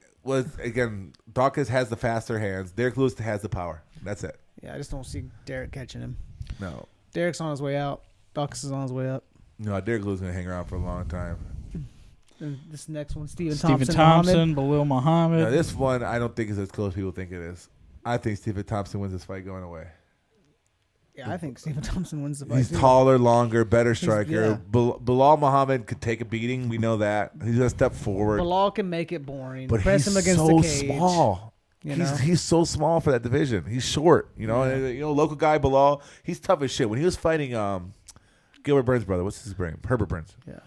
again, Daukaus has the faster hands. Derrick Lewis has the power. That's it. Yeah, I just don't see Derrick catching him. No. Derrick's on his way out. Daukaus is on his way up. No, Derrick Lewis is gonna hang around for a long time. And this next one, Stephen Thompson, Belal Now, Muhammad. this one I don't think is as close as people think it is. I think Stephen Thompson wins this fight going away. Yeah, I think Stephen Thompson wins the fight. He's too. taller, longer, better striker. yeah. Bilal Muhammad could take a beating. We know that. He's gonna step forward. Bilal can make it boring. But Press he's him against so the cage. small. You know? He's so small for that division. He's short. Local guy Bilal. He's tough as shit. When he was fighting Gilbert Burns' brother, what's his name? Herbert Burns. Yeah.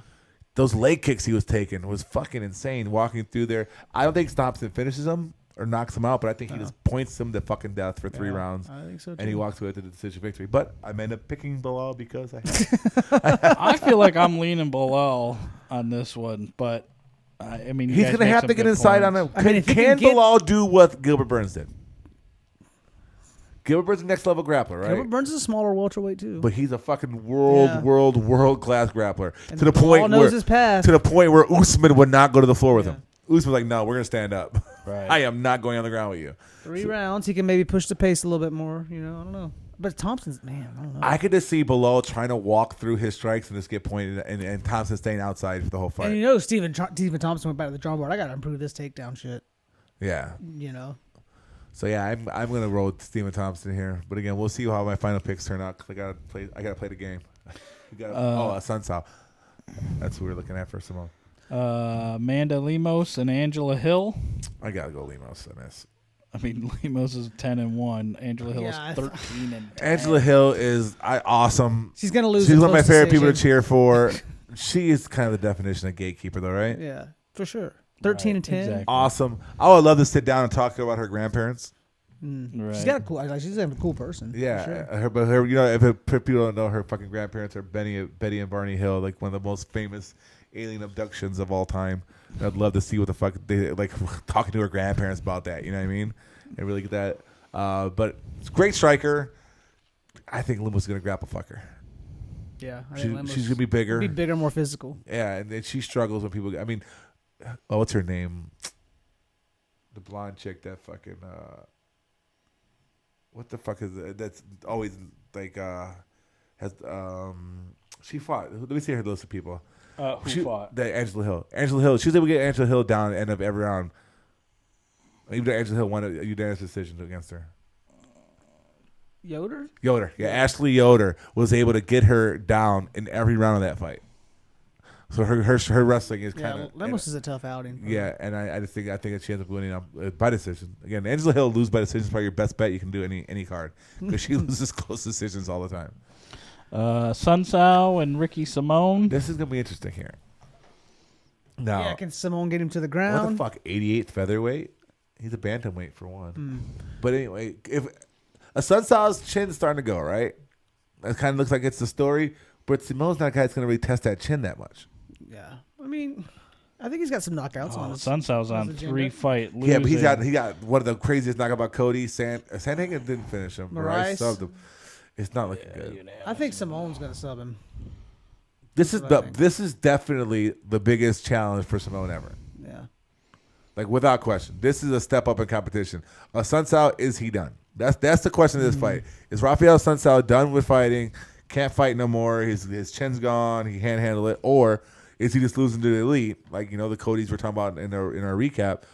Those leg kicks he was taking was fucking insane. Walking through there, I don't think Thompson finishes him or knocks him out, but I think he just points him to fucking death for 3 rounds. I think so too. And he walks away to the decision victory. But I ended up picking Bilal because I feel like I'm leaning Belal on this one, but I mean, he's gonna have to get inside on him. I mean, if he can can get- Bilal do what Gilbert Burns did? Gilbert Burns is the next level grappler, right? Gilbert Burns is a smaller welterweight too. But he's a fucking world class grappler. And To the Bilal point knows where his path. to the point where Usman would not go to the floor with him. Usman's like, no, we're gonna stand up. Right. I am not going on the ground with you. 3 rounds, he can maybe push the pace a little bit more. I don't know. But Thompson's man, I don't know. I could just see Bilal trying to walk through his strikes and just get pointed, and Thompson staying outside for the whole fight. And Stephen Thompson went back to the drawing board. I got to improve this takedown shit. Yeah. So yeah, I'm gonna roll with Stephen Thompson here. But again, we'll see how my final picks turn out because I gotta play the game. Sun Sao. That's who we're looking at for Simone. Amanda Lemos and Angela Hill. I gotta go Lemos in this. I mean, Lemos is 10-1. Angela Hill is 13-10. Angela Hill is awesome. She's gonna lose. She's a one of my close favorite people to decision. cheer for. She is kind of the definition of gatekeeper, though, right? Yeah, for sure. 13-10. Exactly. Awesome. I would love to sit down and talk about her grandparents. Right. She's got a cool. Like, she's a cool person. Yeah, for sure. her, you know, if people don't know, her fucking grandparents are Betty and Barney Hill, like one of the most famous alien abductions of all time. And I'd love to see what the fuck they like talking to her grandparents about that. You know what I mean? And really get that. But it's a great striker. I think Limo's gonna grapple fuck her. Yeah, I She's think Lembo's gonna be bigger. Be bigger, more physical. Yeah, and then she struggles when people. I mean, what's her name? The blonde chick that fucking. What the fuck is it? That's always like has she fought. Let me see her list of people. Who fought? Angela Hill. Angela Hill. She was able to get Angela Hill down at the end of every round. Even though Angela Hill won a unanimous decision against her. Yoder? Yeah, Ashley Yoder was able to get her down in every round of that fight. So her wrestling is kind of. Lemos is a tough outing. Yeah, and I think that she ends up winning by decision. Again, Angela Hill lose by decision is probably your best bet you can do any card because she loses close decisions all the time. Sun Tzu and Ricky Simone. This is gonna be interesting here. Now, Yeah, can Simone get him to the what ground? the fuck? 88th featherweight. He's a bantamweight for one. But anyway, if a Sun Tzu's chin's starting to go right, it kind of looks like it's the story. But Simone's not a guy that's gonna really test that chin that much. Yeah, I mean, I think he's got some knockouts on his. Sun Tzu's on agenda. 3-fight losing. Yeah, but he got one of the craziest knockout about Cody. Sandhagen didn't finish him. Moraes subbed him. It's not looking good. I think Simone's gonna sub him. This is That's what I think. this is definitely the biggest challenge for Simone ever. Yeah, Like without question, this is a step up in competition. Sun Tzu, is he done? That's the question of this fight. Is Rafael Sun Tzu done with fighting? Can't fight no more. His chin's gone. He can't handle it, or is he just losing to the elite? Like the Codys we're talking about in our recap.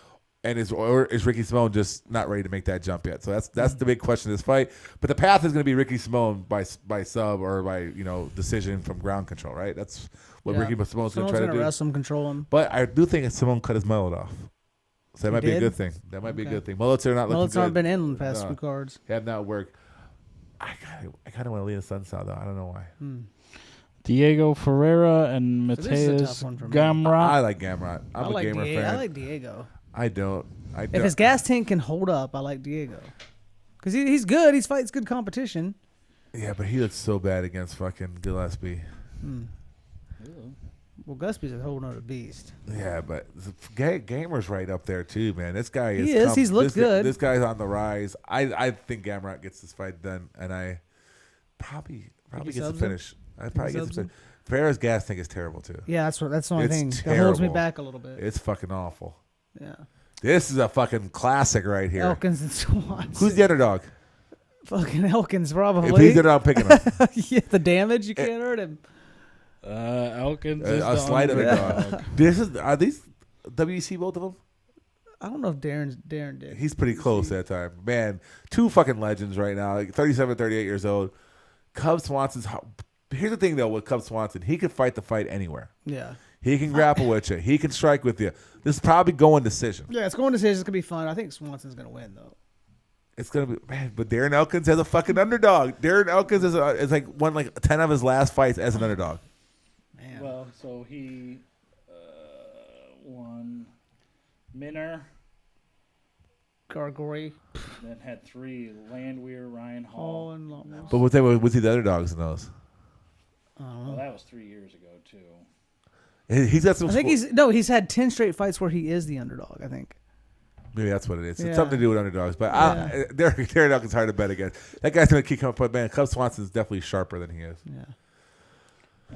And is Ricky Simone just not ready to make that jump yet? So that's the big question of this fight. But the path is going to be Ricky Simone by sub or by decision from ground control, right? That's what Ricky Simone's going to try to do. Wrestle him, control him. But I do think Simone cut his mullet off, so that might be a did? good thing. That might be a good thing. Mullets are not looking Mullets good. aren't been in the past few cards. Have not worked. I kind of want to lean a Sun Tzu though. I don't know why. Diego Ferreira and this is a Mateus tough one for me. Gamrot. I like Gamrot. I'm a like gamer Diego. fan. I like Diego. I don't. If his gas tank can hold up, I like Diego. Because he's good. He fights good competition. Yeah, but he looks so bad against fucking Gillespie. Well, Gillespie's a whole nother beast. Yeah, but Gamer's right up there too, man. This guy is. He is. He's looked good. This guy's on the rise. I think Gamrot gets this fight done, and I probably gets the subs finish. I probably gets the finish. Ferreira's gas tank is terrible too. Yeah, that's the only It's thing that holds me terrible. back a little bit. It's fucking awful. Yeah. This is a fucking classic right here. Elkins and Swanson. Who's the underdog? Fucking Elkins, probably. If he's the underdog, picking him. Yeah, the damage, you can't hurt him. Elkins is A the slight underdog. underdog. Are these WEC both of them? I don't know if Darren did. He's pretty close that time. Man, two fucking legends right now. Like 37, 38 years old. Cub Swanson's. Here's the thing though with Cub Swanson, he can fight the fight anywhere. Yeah. He can grapple with you. He can strike with you. This is probably going decision. Yeah, it's going to say it's gonna be fun. I think Swanson's gonna win though. It's gonna be man, but Darren Elkins has a fucking underdog. Darren Elkins is like won like 10 of his last fights as an underdog. Man. Well, so he won Minner, Gargory, then had 3 Landwehr, Ryan Hall, Hall. and Longmore. But was he the underdogs in those? Well, that was 3 years ago too. He's got some. I think he's had 10 straight fights where he is the underdog. I think. Maybe that's what it is. It's Yeah. something to do with underdogs. But Yeah. Darren Elkins hard to bet against. That guy's gonna keep coming. But man, Cub Swanson's definitely sharper than he is. Yeah.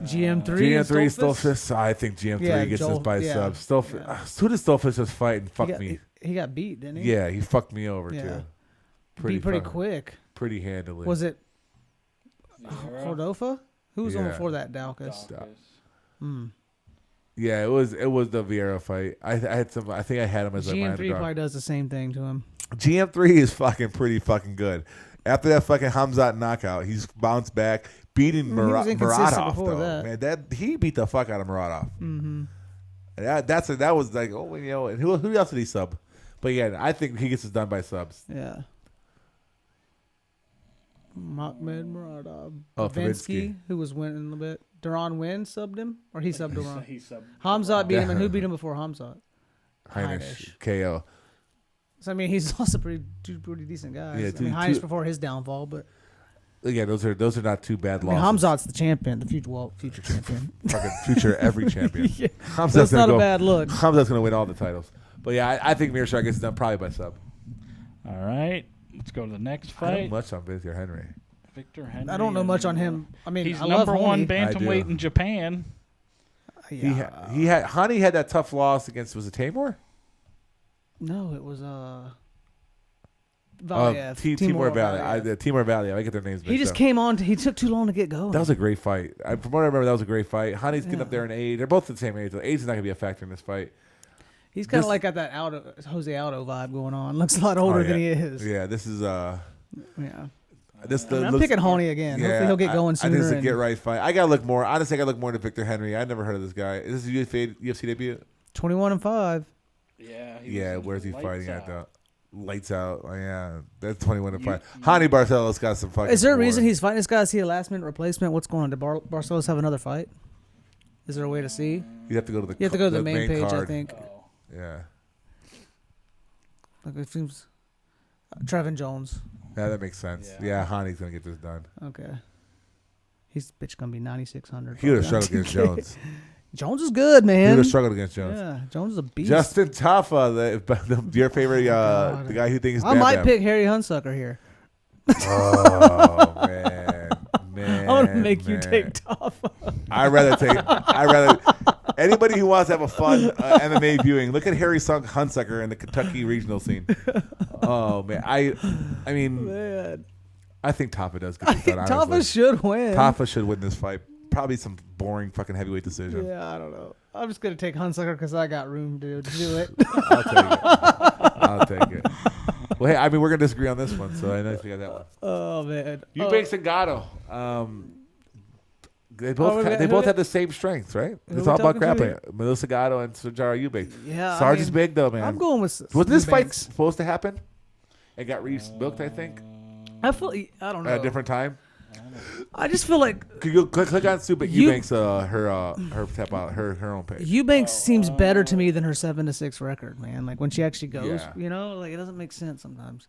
GM3. GM3 Stolfus? Stolfis. I think GM3 Yeah, gets Joel- this by yeah. sub. Stolfis. Who did Stolfis just fight and fuck me? He got beat, didn't he? Yeah, he fucked me over Yeah. too. Beat pretty fucking- quick. Pretty handily. Was it Vieira, Cordova? Who was on Yeah. before that? Daukaus. Daukaus. Yeah, it was the Vieira fight. I think I had him as my GM3 underdog. probably does the same thing to him. GM3 is fucking pretty fucking good. After that fucking Hamzat knockout, he's bounced back, beating He was inconsistent Muradov. before Though. that. Man, he beat the fuck out of Muradov. Mm-hmm. That was like and who else did he sub? But yeah, I think he gets this done by subs. Yeah. Mahmed Muradov. Oh, Vinsky, who was winning a bit. Duran Wynn subbed him? Or he subbed Duran? He subbed. Hamzat beat him, and who beat him before Hamzat? Heinisch KO. So I mean, he's also pretty decent guys. Yeah, I mean, Heinz before his downfall, but Yeah, those are not too bad I mean, losses. Hamzat's the champion, the future champion. Fucking future every champion. Yeah. Hamzat's That's gonna not a bad look. Hamzat's gonna win all the titles. But yeah, I think Meerschaert gets done probably by sub. All right. Let's go to the next I don't fight. know much on Victor Henry. Victor Henry. I don't know much on him. I mean, He's I love number one Honey. bantamweight in Japan. Yeah. He had Honey had that tough loss against, was it Timur? No, it was Valiev. Timur Valley. Valiev. Timur Valley. I get their names mixed He just up. came on. He took too long to get going. That was a great fight. From what I remember, that was a great fight. Honey's getting up there in age. They're both the same age. The age is not going to be a factor in this fight. He's kind of this- like got that Jose Aldo vibe going on. Looks a lot older than he is. Yeah, this is Yeah. I'm picking Honey again. Hopefully he'll get going I sooner. think it's a and- get right fight. I gotta look more. Honestly, I gotta look more into Victor Henry. I never heard of this guy. Is this his UFC debut? 21-5. Yeah. Where's he Lights fighting out. at though? Lights out. Oh, yeah, that's 21-5. Hani Barcelos got some fucking. Is there a war. reason he's fighting this guy? Is he a last minute replacement? What's going on? Did Barcelos have another fight? Is there a way to see? You have to go to the. You have to go to the main page, card. I think. Oh. Yeah. Like it seems. Trevin Jones. Yeah, that makes sense. Yeah, Hani's gonna get this done. Okay. He's bitch gonna be 9,600. He would have struggled against Jones. Jones is good, He man. would have struggled against Jones. Yeah, Jones is a beast. Justin Taffa, your favorite, God. the guy who thinks I might pick Harry Hunsucker here. Oh man, I'm gonna make you take Taffa. I rather anybody who wants to have a fun MMA viewing. Look at Harry Hunsucker in the Kentucky regional scene. Oh man, I mean, Man. I think Taffa does get this done. Taffa honestly. should win. Taffa should win this fight. Probably some boring fucking heavyweight decision. Yeah, I don't know. I'm just gonna take Hunsucker because I got room to do it. I'll take it. Well, hey, I mean, we're gonna disagree on this one, so I know you got that one. Oh man. Eubanks and Gatto. They both have the same strengths, right? It's all about grappling. Melissa Gatto and Sojaro Eubanks. Yeah. Sarge is big though, man. I'm going with. Was this fight Eubanks. supposed to happen? It got re-milked, I think, I don't know. at a different time. I just feel like Could you click on Super Eubanks her own page? Eubanks seems better to me than her 7-6 record, man. Like when she actually goes, Yeah. like it doesn't make sense sometimes.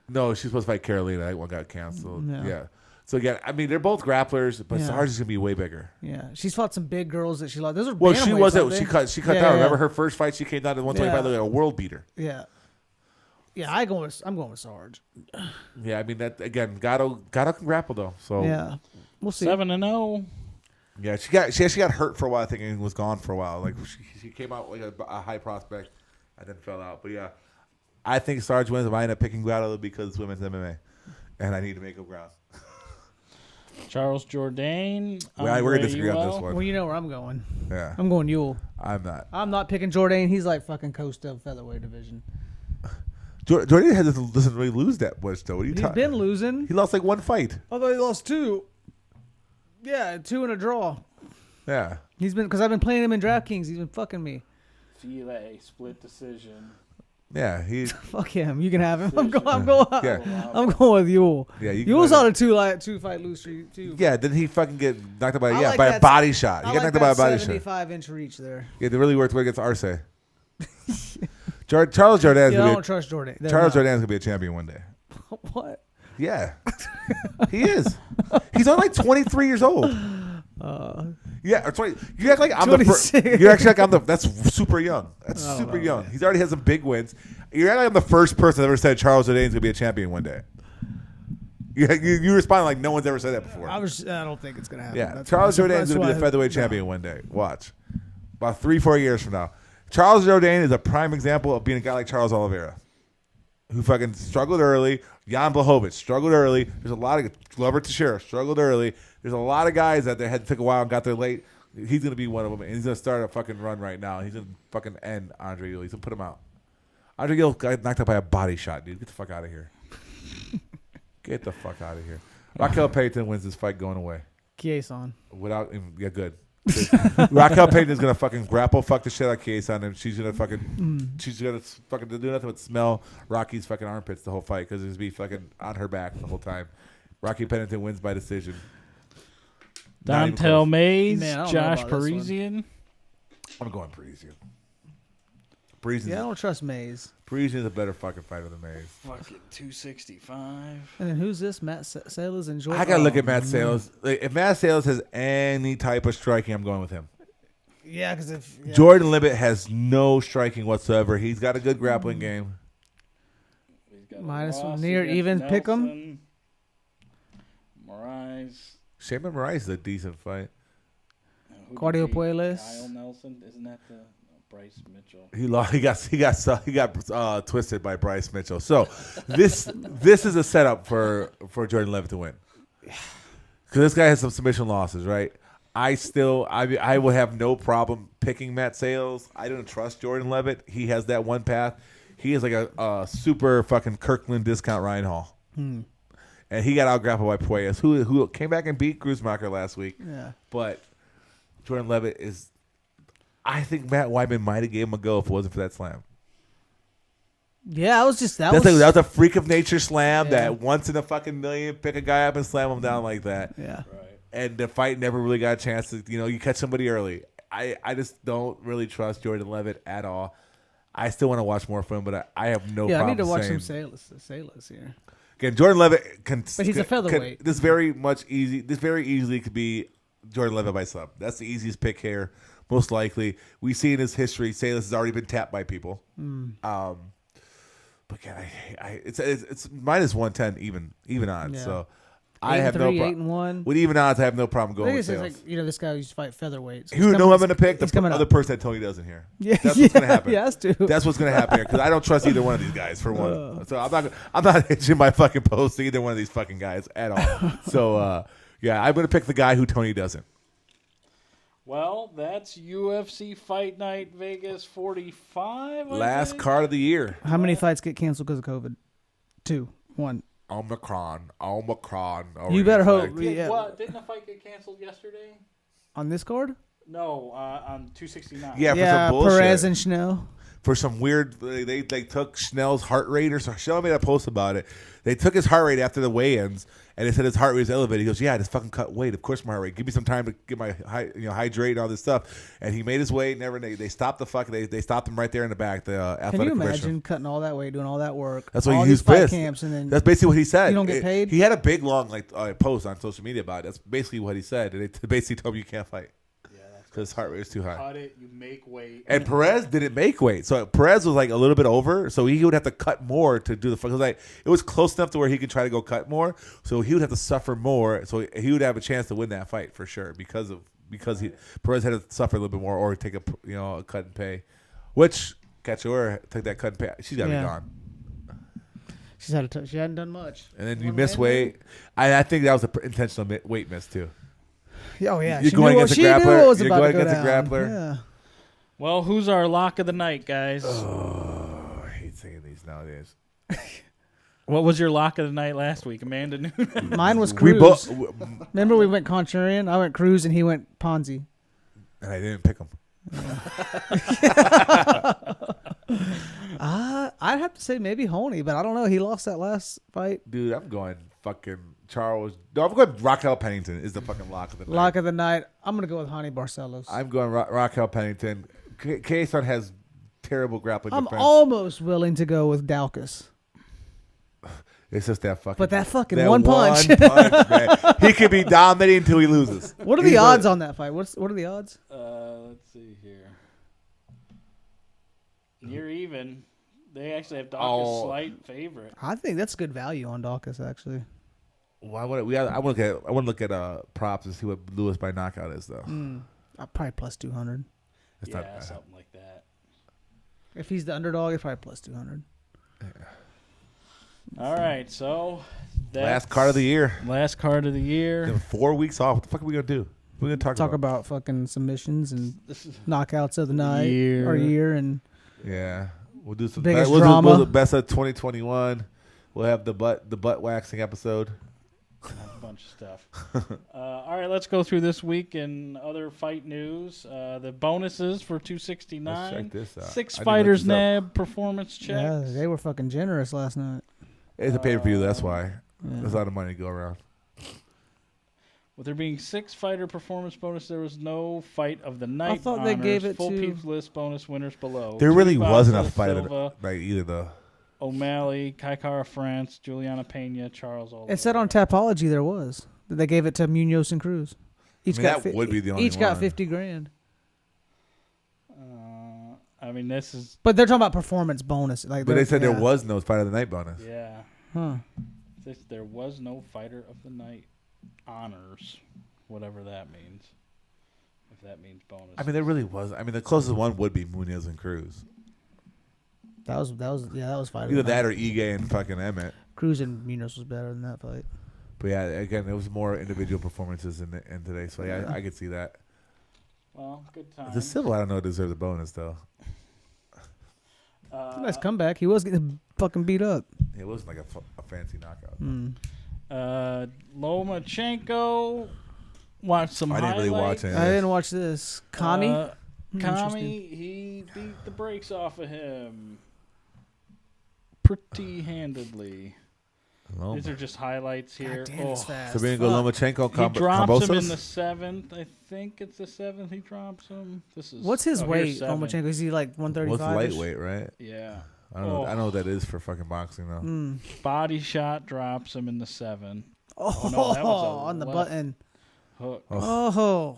No, she's supposed to fight Carolina. That one got canceled. Yeah. Yeah. So again, I mean, they're both grapplers, but Yeah. Sarge is gonna be way bigger. Yeah, she's fought some big girls that she lost. Those are Well, she bantamweights, wasn't. aren't She they? cut Yeah, down. yeah. Remember her first fight? She came down to 125, Yeah. like a world beater. Yeah. Yeah, I'm going with Sarge. Yeah, I mean that again. Gatto can grapple though. So Yeah, we'll see. 7-0. yeah, she actually got hurt for a while. I think and was gone for a while. Like she came out like a high prospect, and then fell out. But yeah, I think Sarge wins. I end up picking Gatto because it's women's MMA, and I need to make up ground. Charles Jourdain. We're gonna disagree on this Well, one. you know where I'm going. Yeah, I'm going Ewell. I'm not. I'm not picking Jourdain. He's like fucking coast of featherweight division. Jordan doesn't really lose that much though. What are you He's talking? been losing. He lost like one fight. Although he lost 2. Yeah, 2 and a draw. Yeah. He's been because I've been playing him in DraftKings. He's been fucking me. File split decision. Yeah, Fuck him. You can have him. I'm going. Yeah. I'm going with Ewell. Yeah, you Ewell's can- on a two fight lose streak too. Yeah, didn't he fucking get knocked out by I like by a that- body shot? He I got like knocked out by a that body shot. 75-inch reach there. Yeah, they really worked well against Arce. Charles Jourdain's Yeah, I gonna don't trust Jordan. be Charles Jourdain's gonna be a champion one day. What? Yeah, he is. He's only like 23 years old. Yeah, or 20. You act like I'm the first. 26. You actually like I'm the. That's super young. That's super young. He's already had some big wins. You act like I'm the first person that ever said Charles Jourdain's gonna be a champion one day. You respond like no one's ever said that before. I don't think it's gonna happen. Yeah, That's Charles why- Jourdain's that's going to be why- the featherweight champion one day. Watch. About 3-4 years from now. Charles Jourdain is a prime example of being a guy like Charles Oliveira, who fucking struggled early. Jan Blachowicz struggled early. There's a lot of Glover Teixeira struggled early. There's a lot of guys that they had to take a while and got there late. He's going to be one of them, and he's going to start a fucking run right now. He's going to fucking end Andre Ewell. He's going to put him out. Andre Ewell got knocked out by a body shot, dude. Get the fuck out of here. Get the fuck out of here. Raquel Payton wins this fight going away. Kieson. Without even, yeah, good. Raquel Payton is gonna fucking grapple fuck the shit out of Kieson, and she's gonna fucking do nothing but smell Rocky's fucking armpits the whole fight because there's be fucking on her back the whole time. Rocky Pennington wins by decision. Not even Dontel close. Mays, Man, I don't know Josh about this one. Parisian. I'm going Parisian. Parisian's, Yeah, I don't trust Mays. Parisian's a better fucking fighter than Mays. Fucking 265. And then who's this? Matt Salas and Jordan. I gotta look at Matt Sales. Like, if Matt Sales has any type of striking, I'm going with him. Yeah, because if Jordan Levitt has no striking whatsoever. He's got a good grappling game. minus Ross near against even pick 'em. Nelson. Moraes. Shaman Moraes is a decent fight. Claudio Who beat Puelles. Kyle Nelson. Isn't that the Bryce Mitchell? He lost. He got twisted by Bryce Mitchell. So this is a setup for Jordan Levitt to win. Because this guy has some submission losses, right? I will have no problem picking Matt Sales. I don't trust Jordan Levitt. He has that one path. He is like a super fucking Kirkland discount Ryan Hall. And he got out grappled by Puelles, who came back and beat Gruzmacher last week. Yeah. But Jordan Levitt is, I think Matt Wyman might have gave him a go if it wasn't for that slam. Yeah, that That was a freak of nature slam Yeah. that once in a fucking million, pick a guy up and slam him down like that. Yeah. Right. And the fight never really got a chance to, you catch somebody early. I just don't really trust Jordan Levitt at all. I still want to watch more from him, but I have no Yeah, I problem need to watch saying. some Salas here. Again, Jordan Levitt can. But he's a featherweight. This very easily could be Jordan Levitt by sub. That's the easiest pick here, most likely. We see in his history, Salas has already been tapped by people. But God, it's minus 110 even odds. Yeah. So I have no 8-3, problem 8-1. with even odds. I have no problem I going think with it's Salas. like, this guy used to fight featherweight. So Who know I'm going to pick? he's The coming other up. person that Tony doesn't here. Yeah, That's what's going to happen. Yeah, that's true. That's what's going to happen here because I don't trust either one of these guys for one. So I'm not hitching my fucking post to either one of these fucking guys at all. So yeah, I'm going to pick the guy who Tony doesn't. Well, that's UFC Fight Night Vegas 45. Last card of the year. How many fights get canceled because of COVID? 2. 1. Omicron. You better hope. Didn't Yeah. the fight get canceled yesterday? On this card? No, on 269. Yeah, for some bullshit. Perez and Schnell. For some weird, they took Schnell's heart rate or something. Schnell made a post about it. They took his heart rate after the weigh-ins, and they said his heart rate was elevated. He goes, "Yeah, I just fucking cut weight. Of course, my heart rate. Give me some time to get my hydrate and all this stuff." And he made his weight. They stopped they stopped him right there in the back. The athletic Can you commissioner. imagine cutting all that weight, doing all that work? That's why all he these was fight pissed. camps, and then That's basically what he said. You don't get paid? He had a big long post on social media about it. That's basically what he said. And they basically told him you can't fight because his heart rate is too high. Cut it, you make weight. And Perez didn't make weight, so Perez was like a little bit over, so he would have to cut more to do the fight. It was close enough to where he could try to go cut more, so he would have to suffer more, so he would have a chance to win that fight for sure because Perez had to suffer a little bit more or take a cut and pay, which Cachoeira took that cut and pay. She's gotta be gone. she hadn't done much. And then you miss weight. I think that was an intentional weight miss too. Oh yeah, You're she going knew against a she knew grappler. what was You're about going to go against a down. grappler. Yeah. Well, who's our lock of the night, guys? Oh, I hate saying these nowadays. What was your lock of the night last week, Amanda Nunes? Mine was We Cruz. both, Remember we went contrarian. I went Cruz and he went Ponzi. and I didn't pick him. I'd have to say maybe Honey, but I don't know. He lost that last fight. Dude, I'm going fucking Charles. No, I'm going Raquel Pennington is the fucking lock of the night. Lock of the night. I'm gonna go with Honey Barcelos. I'm going Raquel Pennington. Kayson has terrible grappling I'm defense. almost willing to go with Daukaus. It's just that fucking. But that fucking that one punch. man. He could be dominating until he loses. What are the odds on that fight? What are the odds? Let's see here. Near even. They actually have Daukaus slight favorite. I think that's good value on Daukaus actually. Well, I want to look at props and see what Lewis by knockout is though. Probably plus 200. It's not Yeah, bad. something like that. If he's the underdog, it's probably plus 200. All right, so that's Last card of the year. Last card of the year. Then 4 weeks off. What the fuck are we gonna do? We're gonna Talk about fucking submissions and knockouts of the night Year. or year and Yeah, we'll do some. Biggest We'll drama. do the best of 2021. We'll have the butt waxing episode. A bunch of stuff. All right, let's go through this week in other fight news. The bonuses for 269. Let's check this out. Six I didn't fighters look this up. nab performance checks. yeah, they were fucking generous last night. It's a pay per view. That's why Yeah. there's a lot of money to go around. With there being 6 fighter performance bonus, there was no fight of the night. I thought they gave it full to peeps list bonus winners below. There really wasn't a Silva, fight like either though. O'Malley, Kaikara France, Juliana Pena, Charles Oliveira. It said on Tapology there was. They gave it to Munoz and Cruz. That would be the only Each got $50,000. I mean, this is. But they're talking about performance bonus. But they said there was no fight of the night bonus. Yeah. Huh. There was no fighter of the night honors, whatever that means. If that means bonus. I mean, there really was. I mean, the closest one would be Munoz and Cruz. That was fighter. Either that or Ige and fucking Emmett. Cruz and Munoz was better than that fight. But yeah, again, it was more individual performances in today. So yeah, I could see that. Well, good time. The Civil, I don't know, deserves a bonus though. Nice comeback. He was getting fucking beat up. It wasn't like a fancy knockout. Lomachenko. Watch some I didn't really watch it. I didn't watch this. Kami? Kami, he beat the brakes off of him pretty handedly. Loma. These are just highlights here. God damn, it's fast. So we're going to go Lomachenko, he drops him in the Kambosos? 7th. I think it's the 7th he drops him. This is What's his weight, here's 7. Lomachenko? Is he like 135? What's lightweight, right? Yeah. I don't know what that is for fucking boxing though. Body shot drops him in the 7. Oh, no, that was a on the left button. hook. Oh.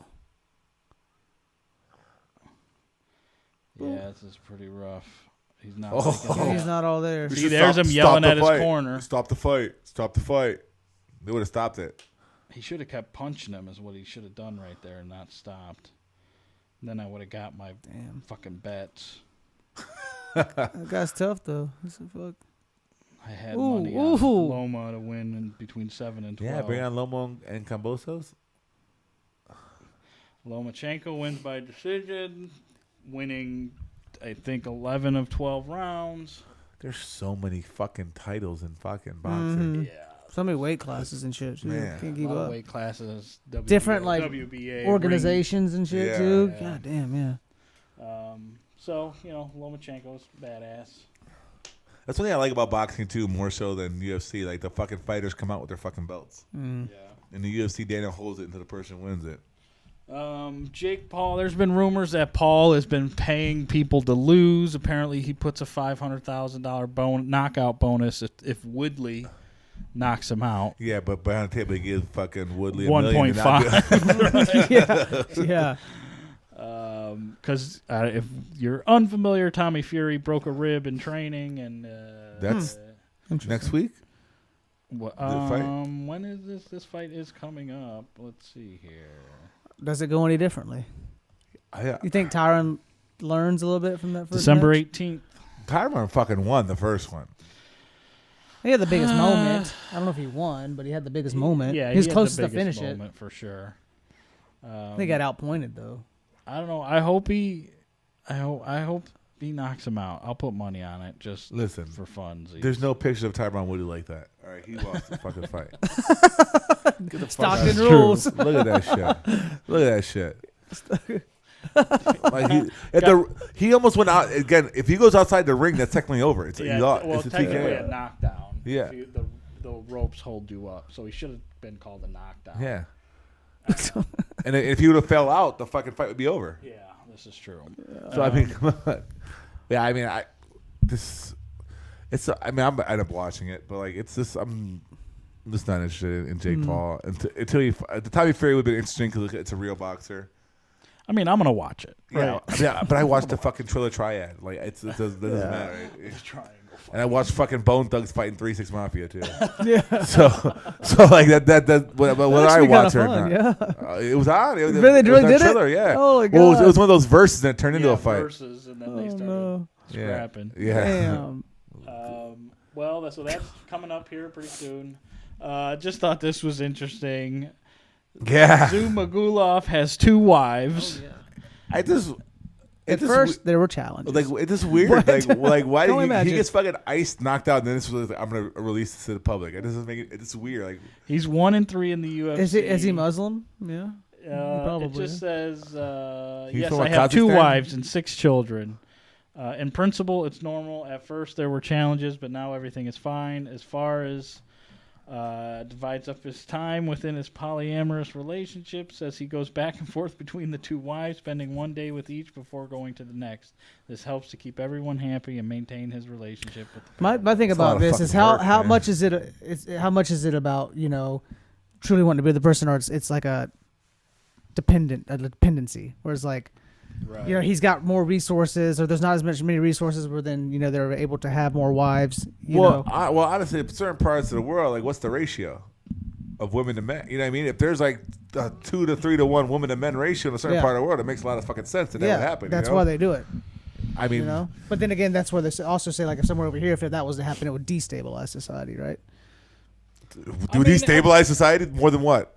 Yeah, this is pretty rough. He's not. He's not all there. See, there's him yelling at his corner. Stop the fight. Stop the fight. They would have stopped it. He should have kept punching him is what he should have done right there and not stopped. And then I would have got my fucking bets. That guy's tough, though. Fuck. I had money on Loma to win in between 7 and 12. Yeah, bring on Loma and Kambosos. Lomachenko wins by decision, winning, I think, 11 of 12 rounds. There's so many fucking titles in fucking boxing. Yeah. So many weight classes and shit, too. Man. Can't keep A lot of up. weight classes. WBA, Different, like, WBA, organizations and shit, too. Yeah. God damn, yeah. So, Lomachenko's badass. That's one thing I like about boxing, too, more so than UFC. Like, the fucking fighters come out with their fucking belts. Yeah. In the UFC, Daniel holds it until the person wins it. Jake Paul, there's been rumors that Paul has been paying people to lose. Apparently, he puts a $500,000 knockout bonus if Woodley knocks him out. Yeah, but behind the table, he gives fucking Woodley 1.5. Yeah. Because if you're unfamiliar, Tommy Fury broke a rib in training, and that's next week. Fight? When is this? This fight is coming up. Let's see here. Does it go any differently? You think Tyron learns a little bit from that first December match? 18th. Tyron fucking won the first one. He had the biggest moment. I don't know if he won, but he had the biggest moment. Yeah, he was had closest the to finish biggest it. moment for sure. They got outpointed though. I don't know. I hope he knocks him out. I'll put money on it. Just listen for fun. There's no picture of Tyron Woodley like that. All right, he lost the fucking fight. Stockton rules. Look at that shit. Look at that shit. Like he almost went out again. If he goes outside the ring, that's technically over. It's it's a technically TKO. a knockdown. Yeah, the ropes hold you up, so he should have been called a knockdown. Yeah. And if he would have fell out, the fucking fight would be over. Yeah, this is true. So I mean, come on. Yeah, I mean, I end up watching it, but like it's just I'm just not interested in Jake Paul until the Tommy Fury would have been interesting because it's a real boxer. I mean, I'm gonna watch it. Right? Yeah, but I watched the fucking Triller Triad. Like it doesn't matter. It's triangle. And I watched fucking Bone Thugs fighting 3-6 Mafia too. Yeah. So like that whether I watch it or not, it was odd. It really did Triller, it? yeah. Oh my god! Well, it was one of those verses that turned into a fight. Verses, and then they started scrapping. Yeah. Damn. Well, that's coming up here pretty soon. Just thought this was interesting. Yeah. Zumagulov has 2 wives. Oh, yeah. At At first, there were challenges. Like it's just weird. Like why Don't did imagine. he gets fucking iced, knocked out, and then this was like, I'm gonna release this to the public. It doesn't make it. It's weird. Like He's 1-3 in the UFC. Is he Muslim? Yeah. Probably. It just says, He's yes, from I have 2 Kazakhstan? wives and 6 children. In principle, it's normal. At first, there were challenges, but now everything is fine. As far as Divides up his time within his polyamorous relationship, says he goes back and forth between the 2 wives, spending 1 day with each before going to the next. This helps to keep everyone happy and maintain his relationship with the My thing about this is how much is it about, truly wanting to be with the person, or it's like a dependency, where it's like, right. He's got more resources, or there's not as many resources, where then they're able to have more wives. Honestly, in certain parts of the world, like, what's the ratio of women to men? You know what I mean? If there's like a 2 to 3 to 1 woman to men ratio in a certain part of the world, it makes a lot of fucking sense that would happen. That's why they do it. I mean, but then again, that's where they also say, like, if somewhere over here, if that was to happen, it would destabilize society, right? Do destabilize society more than what?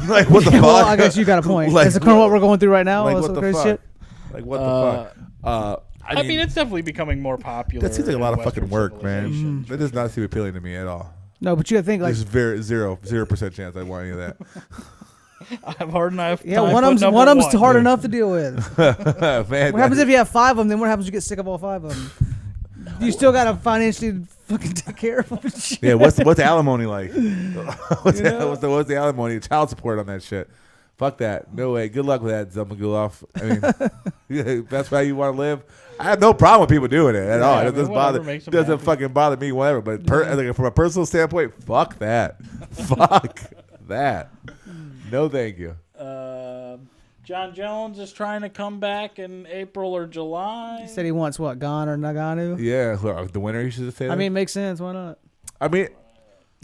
Like, what the fuck? Well, I guess you got a point. Like, is it kind of what we're going through right now? Like, what the fuck? Shit? Like, what the fuck? I mean, it's definitely becoming more popular. That seems like a lot of Western fucking work, man. civilization. That does not seem appealing to me at all. No, but you gotta think, like, There's 0% chance I want any of that. I have hard enough. Yeah, one of them's hard enough to deal with. Man, What happens if you have 5 of them? Then what happens if you get sick of all 5 of them? You still gotta financially fucking take care of them. And shit. Yeah, what's the alimony like? What's the alimony? Child support on that shit. Fuck that. No way. Good luck with that, Zumagulov. I mean, that's how you want to live. I have no problem with people doing it at all. It doesn't fucking bother me, whatever. But like, from a personal standpoint, fuck that. Fuck that. No, thank you. Jon Jones is trying to come back in April or July. He said he wants what, Gon or Nagano? Yeah, the winner, you should say that. I mean, it makes sense. Why not? I mean,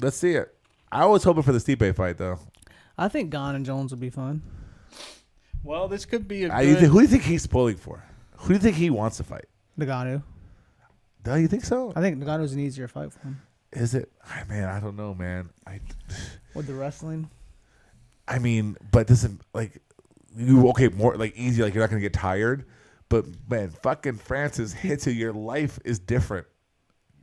let's see it. I was hoping for the Stipe fight, though. I think Gon and Jones would be fun. Well, this could be a good... Who do you think he's pulling for? Who do you think he wants to fight? Nagano. Do you think so? I think Nagano's an easier fight for him. Is it? Man, I don't know, man. With the wrestling? I mean, but this is like... more like easy, like you're not gonna get tired, but man, fucking Francis hits you. Your life is different.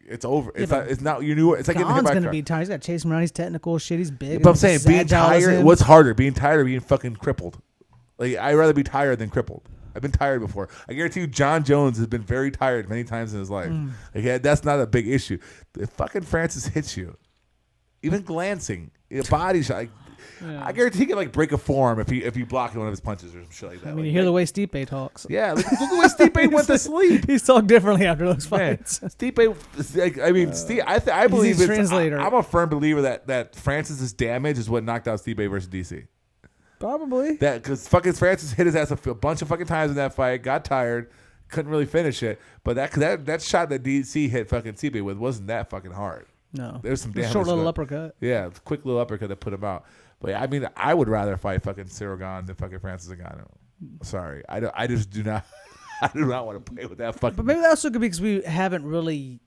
It's over. It's not. It's not. You knew. It's like Gon's gonna be tired. He's got to chase him around. He's technical shit. He's big. But I'm saying, being tired. What's harder, being tired or being fucking crippled? Like, I'd rather be tired than crippled. I've been tired before. I guarantee you, Jon Jones has been very tired many times in his life. Like, yeah, that's not a big issue. If fucking Francis hits you, even glancing, a body shot. Like, I guarantee he can like break a forearm if he blocked one of his punches or some shit like that. I mean, you hear the way Stipe talks. Yeah, look the way Stipe went to sleep. He's talked differently after those fights. Stipe, I mean, I believe it's translator. I'm a firm believer that Francis's damage is what knocked out Stipe versus DC. Probably. That because fucking Francis hit his ass a bunch of fucking times in that fight, got tired, couldn't really finish it. But that shot that DC hit fucking Stipe with wasn't that fucking hard. No, there's some damage. Short little uppercut. Yeah, quick little uppercut that put him out. But I mean, I would rather fight fucking Cyril Gane than fucking Francis Ngannou. Sorry, I just do not. I do not want to play with that fucking. But maybe that also could be because we haven't really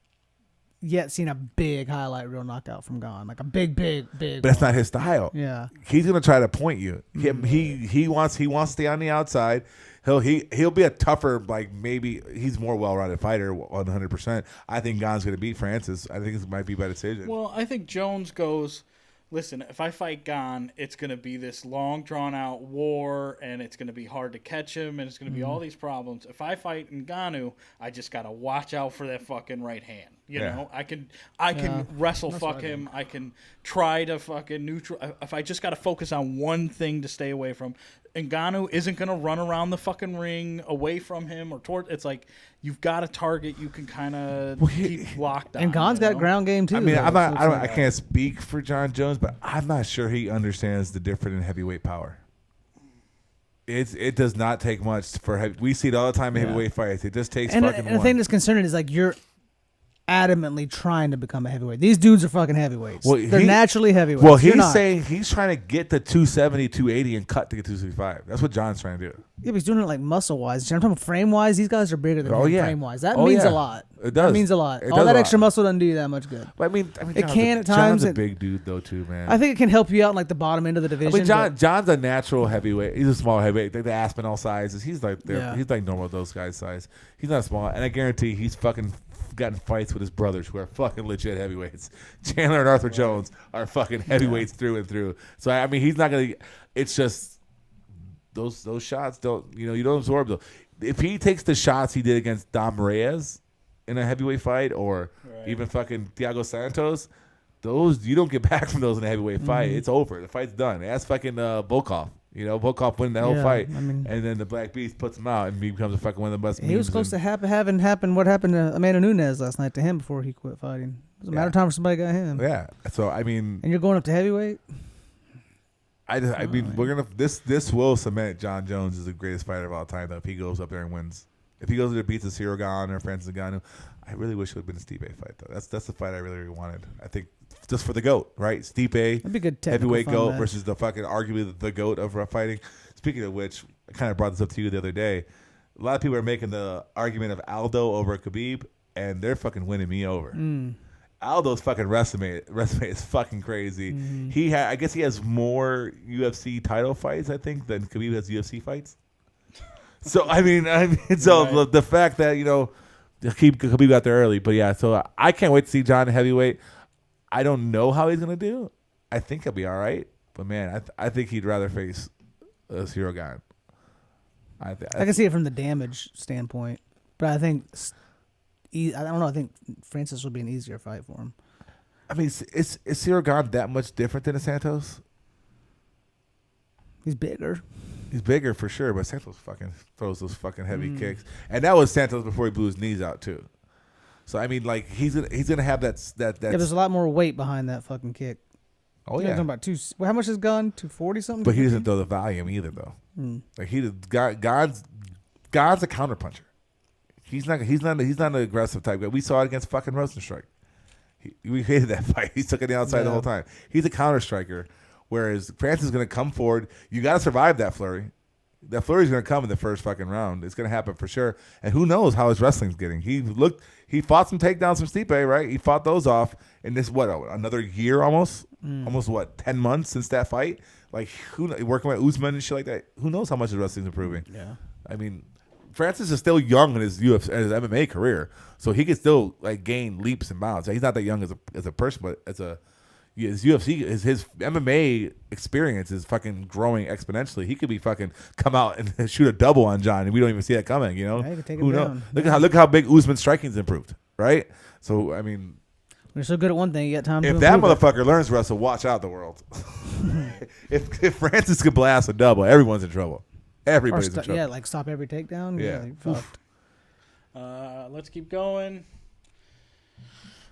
yet seen a big highlight reel knockout from Gane, like a big. But that's not his style. Yeah, he's gonna try to point you. He wants to stay on the outside. He'll be a tougher, like, maybe he's more well-rounded fighter, 100%. I think Gane's gonna beat Francis. I think it might be by decision. Well, I think Jones goes. Listen, if I fight Gane, it's going to be this long, drawn-out war, and it's going to be hard to catch him, and it's going to be all these problems. If I fight Ngannou, I just got to watch out for that fucking right hand. You know, I can wrestle fuck him. I can try to fucking neutral. If I just got to focus on one thing to stay away from, Ngannou isn't going to run around the fucking ring away from him or toward. It's like you've got a target you can kind of keep locked on. And Gane's got ground game too. I mean, I can't speak for Jon Jones, but I'm not sure he understands the difference in heavyweight power. It does not take much for we see it all the time in heavyweight fights. It just takes fucking one. And the thing that's concerning is like you're adamantly trying to become a heavyweight. These dudes are fucking heavyweights. Well, they're naturally heavyweights. Well, he's saying he's trying to get to 270, 280 and cut to get 265. That's what Jon's trying to do. Yeah, but he's doing it like muscle-wise. I'm talking frame-wise. These guys are bigger than him frame-wise. That means a lot. It does. That means a lot. All that extra muscle doesn't do you that much good. But I mean, it can at times. Jon's a big dude, though, too, man. I think it can help you out in like the bottom end of the division. I mean, Jon's a natural heavyweight. He's a small heavyweight. Like the Aspinall sizes. He's like he's like normal those guys' size. He's not small. And I guarantee he's fucking gotten fights with his brothers who are fucking legit heavyweights. Chandler and Arthur Jones are fucking heavyweights through and through. So I mean, he's not gonna. It's just those shots don't. You don't absorb them. If he takes the shots he did against Dom Reyes in a heavyweight fight, or even fucking Thiago Santos, those you don't get back from those in a heavyweight fight. It's over. The fight's done. Ask fucking Volkov. You know, Volkov winning the whole fight, and then the Black Beast puts him out, and he becomes a fucking one of the best. He was close to having happened what happened to Amanda Nunes last night to him before he quit fighting. It was a matter of time for somebody got him. Yeah. So I mean, and you're going up to heavyweight. I mean, we're gonna this will cement Jon Jones as the greatest fighter of all time. Though, if he goes up there and wins, if he goes there and beats a Cyril Gane or Francis Ngannou, I really wish it would have been a Stipe fight though. That's the fight I really wanted. I think just for the GOAT, right? Stipe, That'd be a good heavyweight GOAT match versus the fucking arguably the GOAT of rough fighting. Speaking of which, I kind of brought this up to you the other day. A lot of people are making the argument of Aldo over Khabib, and they're fucking winning me over. Aldo's fucking resume is fucking crazy. I guess he has more UFC title fights, I think, than Khabib has UFC fights. So I mean, so right. The fact that Khabib got there early, but yeah. So I can't wait to see Jon in heavyweight. I don't know how he's gonna do. I think he'll be all right, but man, I think he'd rather face a Cyril Gane. I can see it from the damage standpoint, but I think I don't know. I think Francis will be an easier fight for him. I mean, is Cyril Gane that much different than a Santos? He's bigger. He's bigger for sure, but Santos fucking throws those fucking heavy kicks, and that was Santos before he blew his knees out too. So I mean, like he's gonna have that. Yeah, there's a lot more weight behind that fucking kick. Oh yeah, talking about how much is Gunn? 240 something. But he doesn't throw the volume either, though. Like God's a counterpuncher. He's not an aggressive type guy. We saw it against fucking Rosenstrike. We hated that fight. He took it outside the whole time. He's a counter striker, whereas Francis is gonna come forward. You got to survive that flurry. That flurry's gonna come in the first fucking round. It's gonna happen for sure. And who knows how his wrestling's getting? He fought some takedowns from Stipe, right? He fought those off in this another year almost, 10 months since that fight. Like working with Usman and shit like that. Who knows how much his wrestling's improving? Yeah, I mean, Francis is still young in his UFC, his MMA career, so he can still like gain leaps and bounds. He's not that young as a person, but his UFC, his MMA experience is fucking growing exponentially. He could be fucking come out and shoot a double on Jon, and we don't even see that coming. You know, who knows? Look how big Usman's striking's improved, right? So I mean, we're so good at one thing, you got time. If that motherfucker learns to wrestle, watch out, the world. if Francis could blast a double, everyone's in trouble. Everybody's in trouble. Yeah, like stop every takedown. Yeah, fucked. Let's keep going.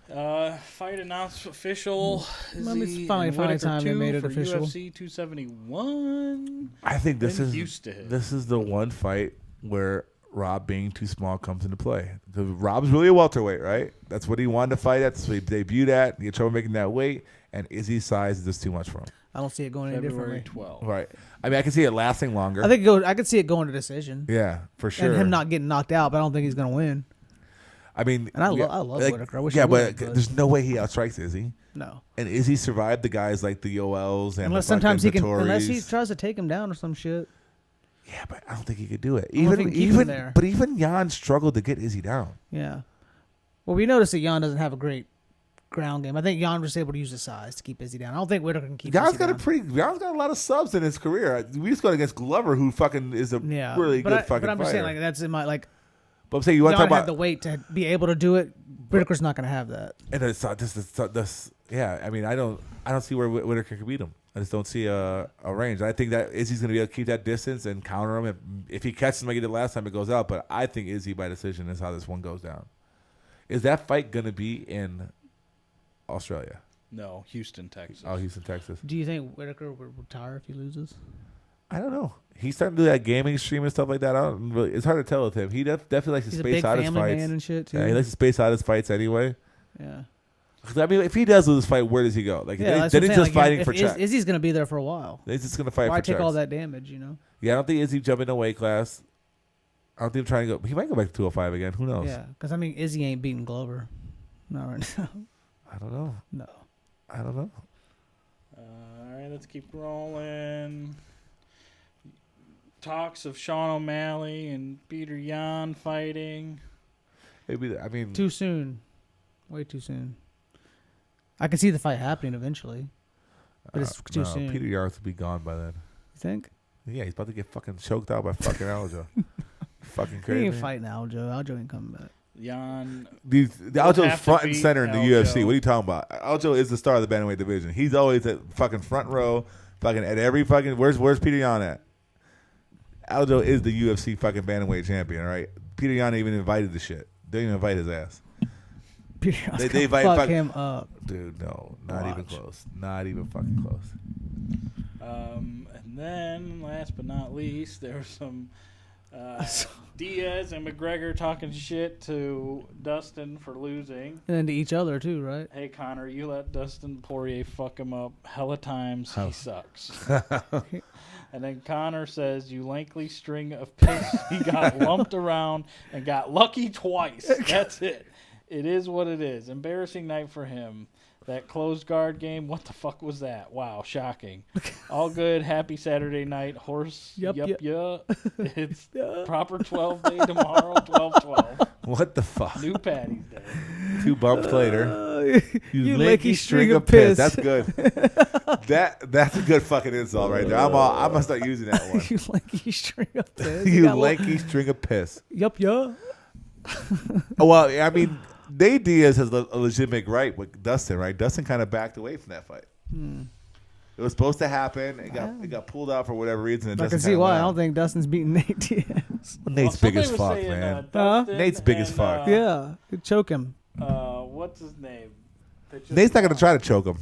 Fight announced official. It's finally time they made it official. UFC 271. I think this is the one fight where Rob being too small comes into play. Because Rob's really a welterweight, right? That's what he wanted to fight at. That's what he debuted at. He had trouble making that weight. And Izzy's size is just too much for him. I don't see it going any differently. 12. Right. I mean, I can see it lasting longer. I could see it going to decision. Yeah, for sure. And him not getting knocked out, but I don't think he's going to win. I mean, and I love Whitaker. But there's no way he outstrikes Izzy. No. And Izzy survived the guys like the Yoels and unless he tries to take him down or some shit. Yeah, but I don't think he could do it. Even Jan struggled to get Izzy down. Yeah. Well, we noticed that Jan doesn't have a great ground game. I think Jan was able to use his size to keep Izzy down. I don't think Whitaker can keep Izzy down. Jan's got a lot of subs in his career. We just got against Glover, who fucking is a really good fucking But I'm just fighter. saying, like, that's in my, like, but I'm saying you want to talk about the weight to be able to do it. Whitaker's not going to have that. And this, yeah. I mean, I don't see where Whitaker could beat him. I just don't see a range. I think that Izzy's going to be able to keep that distance and counter him. If he catches him like he did last time, it goes out. But I think Izzy by decision is how this one goes down. Is that fight going to be in Australia? No, Houston, Texas. Oh, Houston, Texas. Do you think Whitaker would retire if he loses? I don't know. He's starting to do that gaming stream and stuff like that. It's hard to tell with him. He definitely likes to space out his fights. Man and shit too. Yeah, he likes to space out his fights anyway. Yeah. I mean, if he does lose this fight, where does he go? Like, then he's just fighting for check. Izzy's going to be there for a while. He's just going to fight for checks. Why take all that damage, you know? Yeah, I don't think Izzy jumping a weight class. I don't think he's trying to go. He might go back to 205 again. Who knows? Yeah, because, I mean, Izzy ain't beating Glover. Not right now. I don't know. No. I don't know. All right, let's keep rolling. Talks of Sean O'Malley and Peter Yan fighting. I mean, too soon. Way too soon. I can see the fight happening eventually, but it's too soon. Peter Yan will be gone by then. You think? Yeah, he's about to get fucking choked out by fucking Aljo. Fucking crazy. He ain't fighting Aljo. Aljo ain't coming back. Jan. The Aljo's have to front and beat center in the Aljo. UFC. What are you talking about? Aljo is the star of the bantamweight division. He's always at fucking front row, fucking at every fucking. Where's Peter Yan at? Aljo is the UFC fucking bantamweight champion, right? Peter Yan even invited the shit. They didn't even invite his ass. They invite fuck him up, dude. No, not even close. Not even fucking close. And then, last but not least, there was some Diaz and McGregor talking shit to Dustin for losing. and then to each other too, right? Hey, Connor, you let Dustin Poirier fuck him up hella times. He sucks. And then Connor says, you lanky string of piss. He got lumped around and got lucky twice. That's it. It is what it is. Embarrassing night for him. That closed guard game, what the fuck was that? Wow, shocking. All good. Happy Saturday night. Horse. Yup. It's proper 12 day tomorrow, 12/12. What the fuck? New Patty's Day. 2 bumps later. You lanky string of piss. That's good. That's a good fucking insult right there. I'm gonna start using that one. You lanky string of piss. You lanky string of piss. Yup. Well, I mean, Nate Diaz has a legitimate right with Dustin, right? Dustin kind of backed away from that fight. It was supposed to happen. It got pulled out for whatever reason. And I can see why. I don't think Dustin's beating Nate Diaz. Nate's big as fuck, man. Nate's big as fuck. Yeah, could choke him. What's his name? Nate's not gonna try to choke him.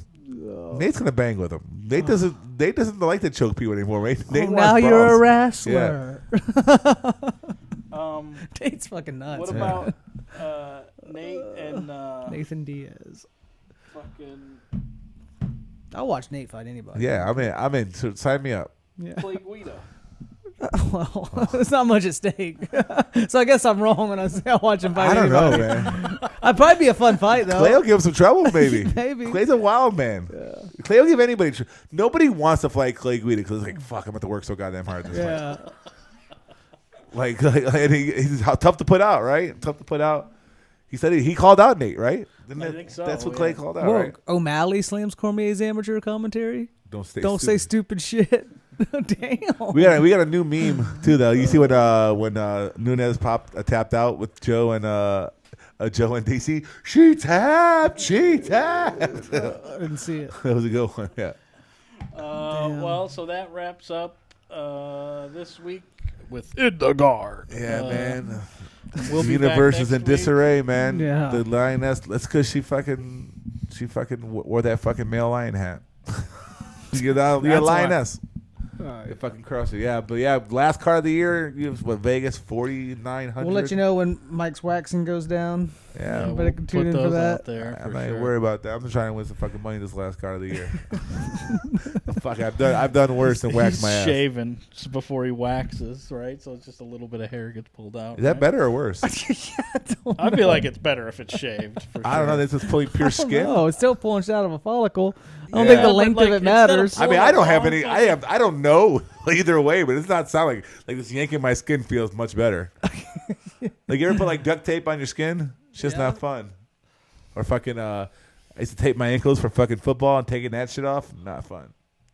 Nate's gonna bang with him. Nate doesn't like to choke people anymore, right? Nate wants now you're a brawls. wrestler. Yeah. Nate's fucking nuts. What about Nate and Nathan Diaz? fucking I'll watch Nate fight anybody. Yeah, I'm in. So sign me up. Yeah. Clay Guida? Well, there's not much at stake. So I guess I'm wrong when I say I'll watch him fight I don't anybody. know, man. I'd probably be a fun fight, though. Clay will give him some trouble, maybe. Maybe. Clay's a wild man. Yeah. Clay will give anybody. Nobody wants to fight Clay Guida because it's like, fuck, I'm about to work so goddamn hard this fight. Like and he's tough to put out, right? Tough to put out. He said he called out Nate, right? I think so. That's what Clay called out, Whoa, right? O'Malley slams Cormier's amateur commentary. Don't say stupid shit. Damn. We got a new meme too, though. You see when Nunes tapped out with Joe and DC. She tapped. I didn't see it. That was a good one. Yeah. Well, so that wraps up this week with In the Guard. Yeah, man. We'll The be universe back is in next week. disarray, man. Yeah. The lioness. That's because she fucking wore that fucking male lion hat. You're a lioness. Right. You fucking cross it. Yeah, but yeah, last card of the year, you have, Vegas 4,900. We'll let you know when Mike's waxing goes down. Yeah, Better tune in for that. Out there I'm for not even sure. worried about that. I'm just trying to win some fucking money this last card of the year. Fuck, I've done worse than wax He's my ass. shaving before he waxes, right? So it's just a little bit of hair gets pulled out. Is that right? better or worse? I feel like it's better if it's shaved. For I don't know. This is pulling pure skin. No, it's still pulling shit out of a follicle. I don't Yeah. think the But, length like, of it instead of matters. I mean, I don't have any. I don't know either way, but it's not sound like this yanking my skin feels much better. Like you ever put like duct tape on your skin? It's just not fun. Or fucking. I used to tape my ankles for fucking football and taking that shit off. Not fun.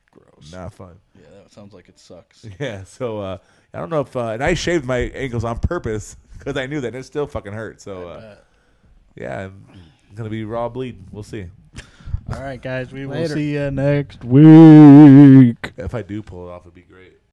Gross. Not fun. Yeah, that sounds like it sucks. Yeah. So I don't know if and I shaved my ankles on purpose because I knew that it still fucking hurt. So yeah, I'm gonna be raw bleeding. We'll see. All right, guys. We will Later. see you next week. If I do pull it off, it'd be great.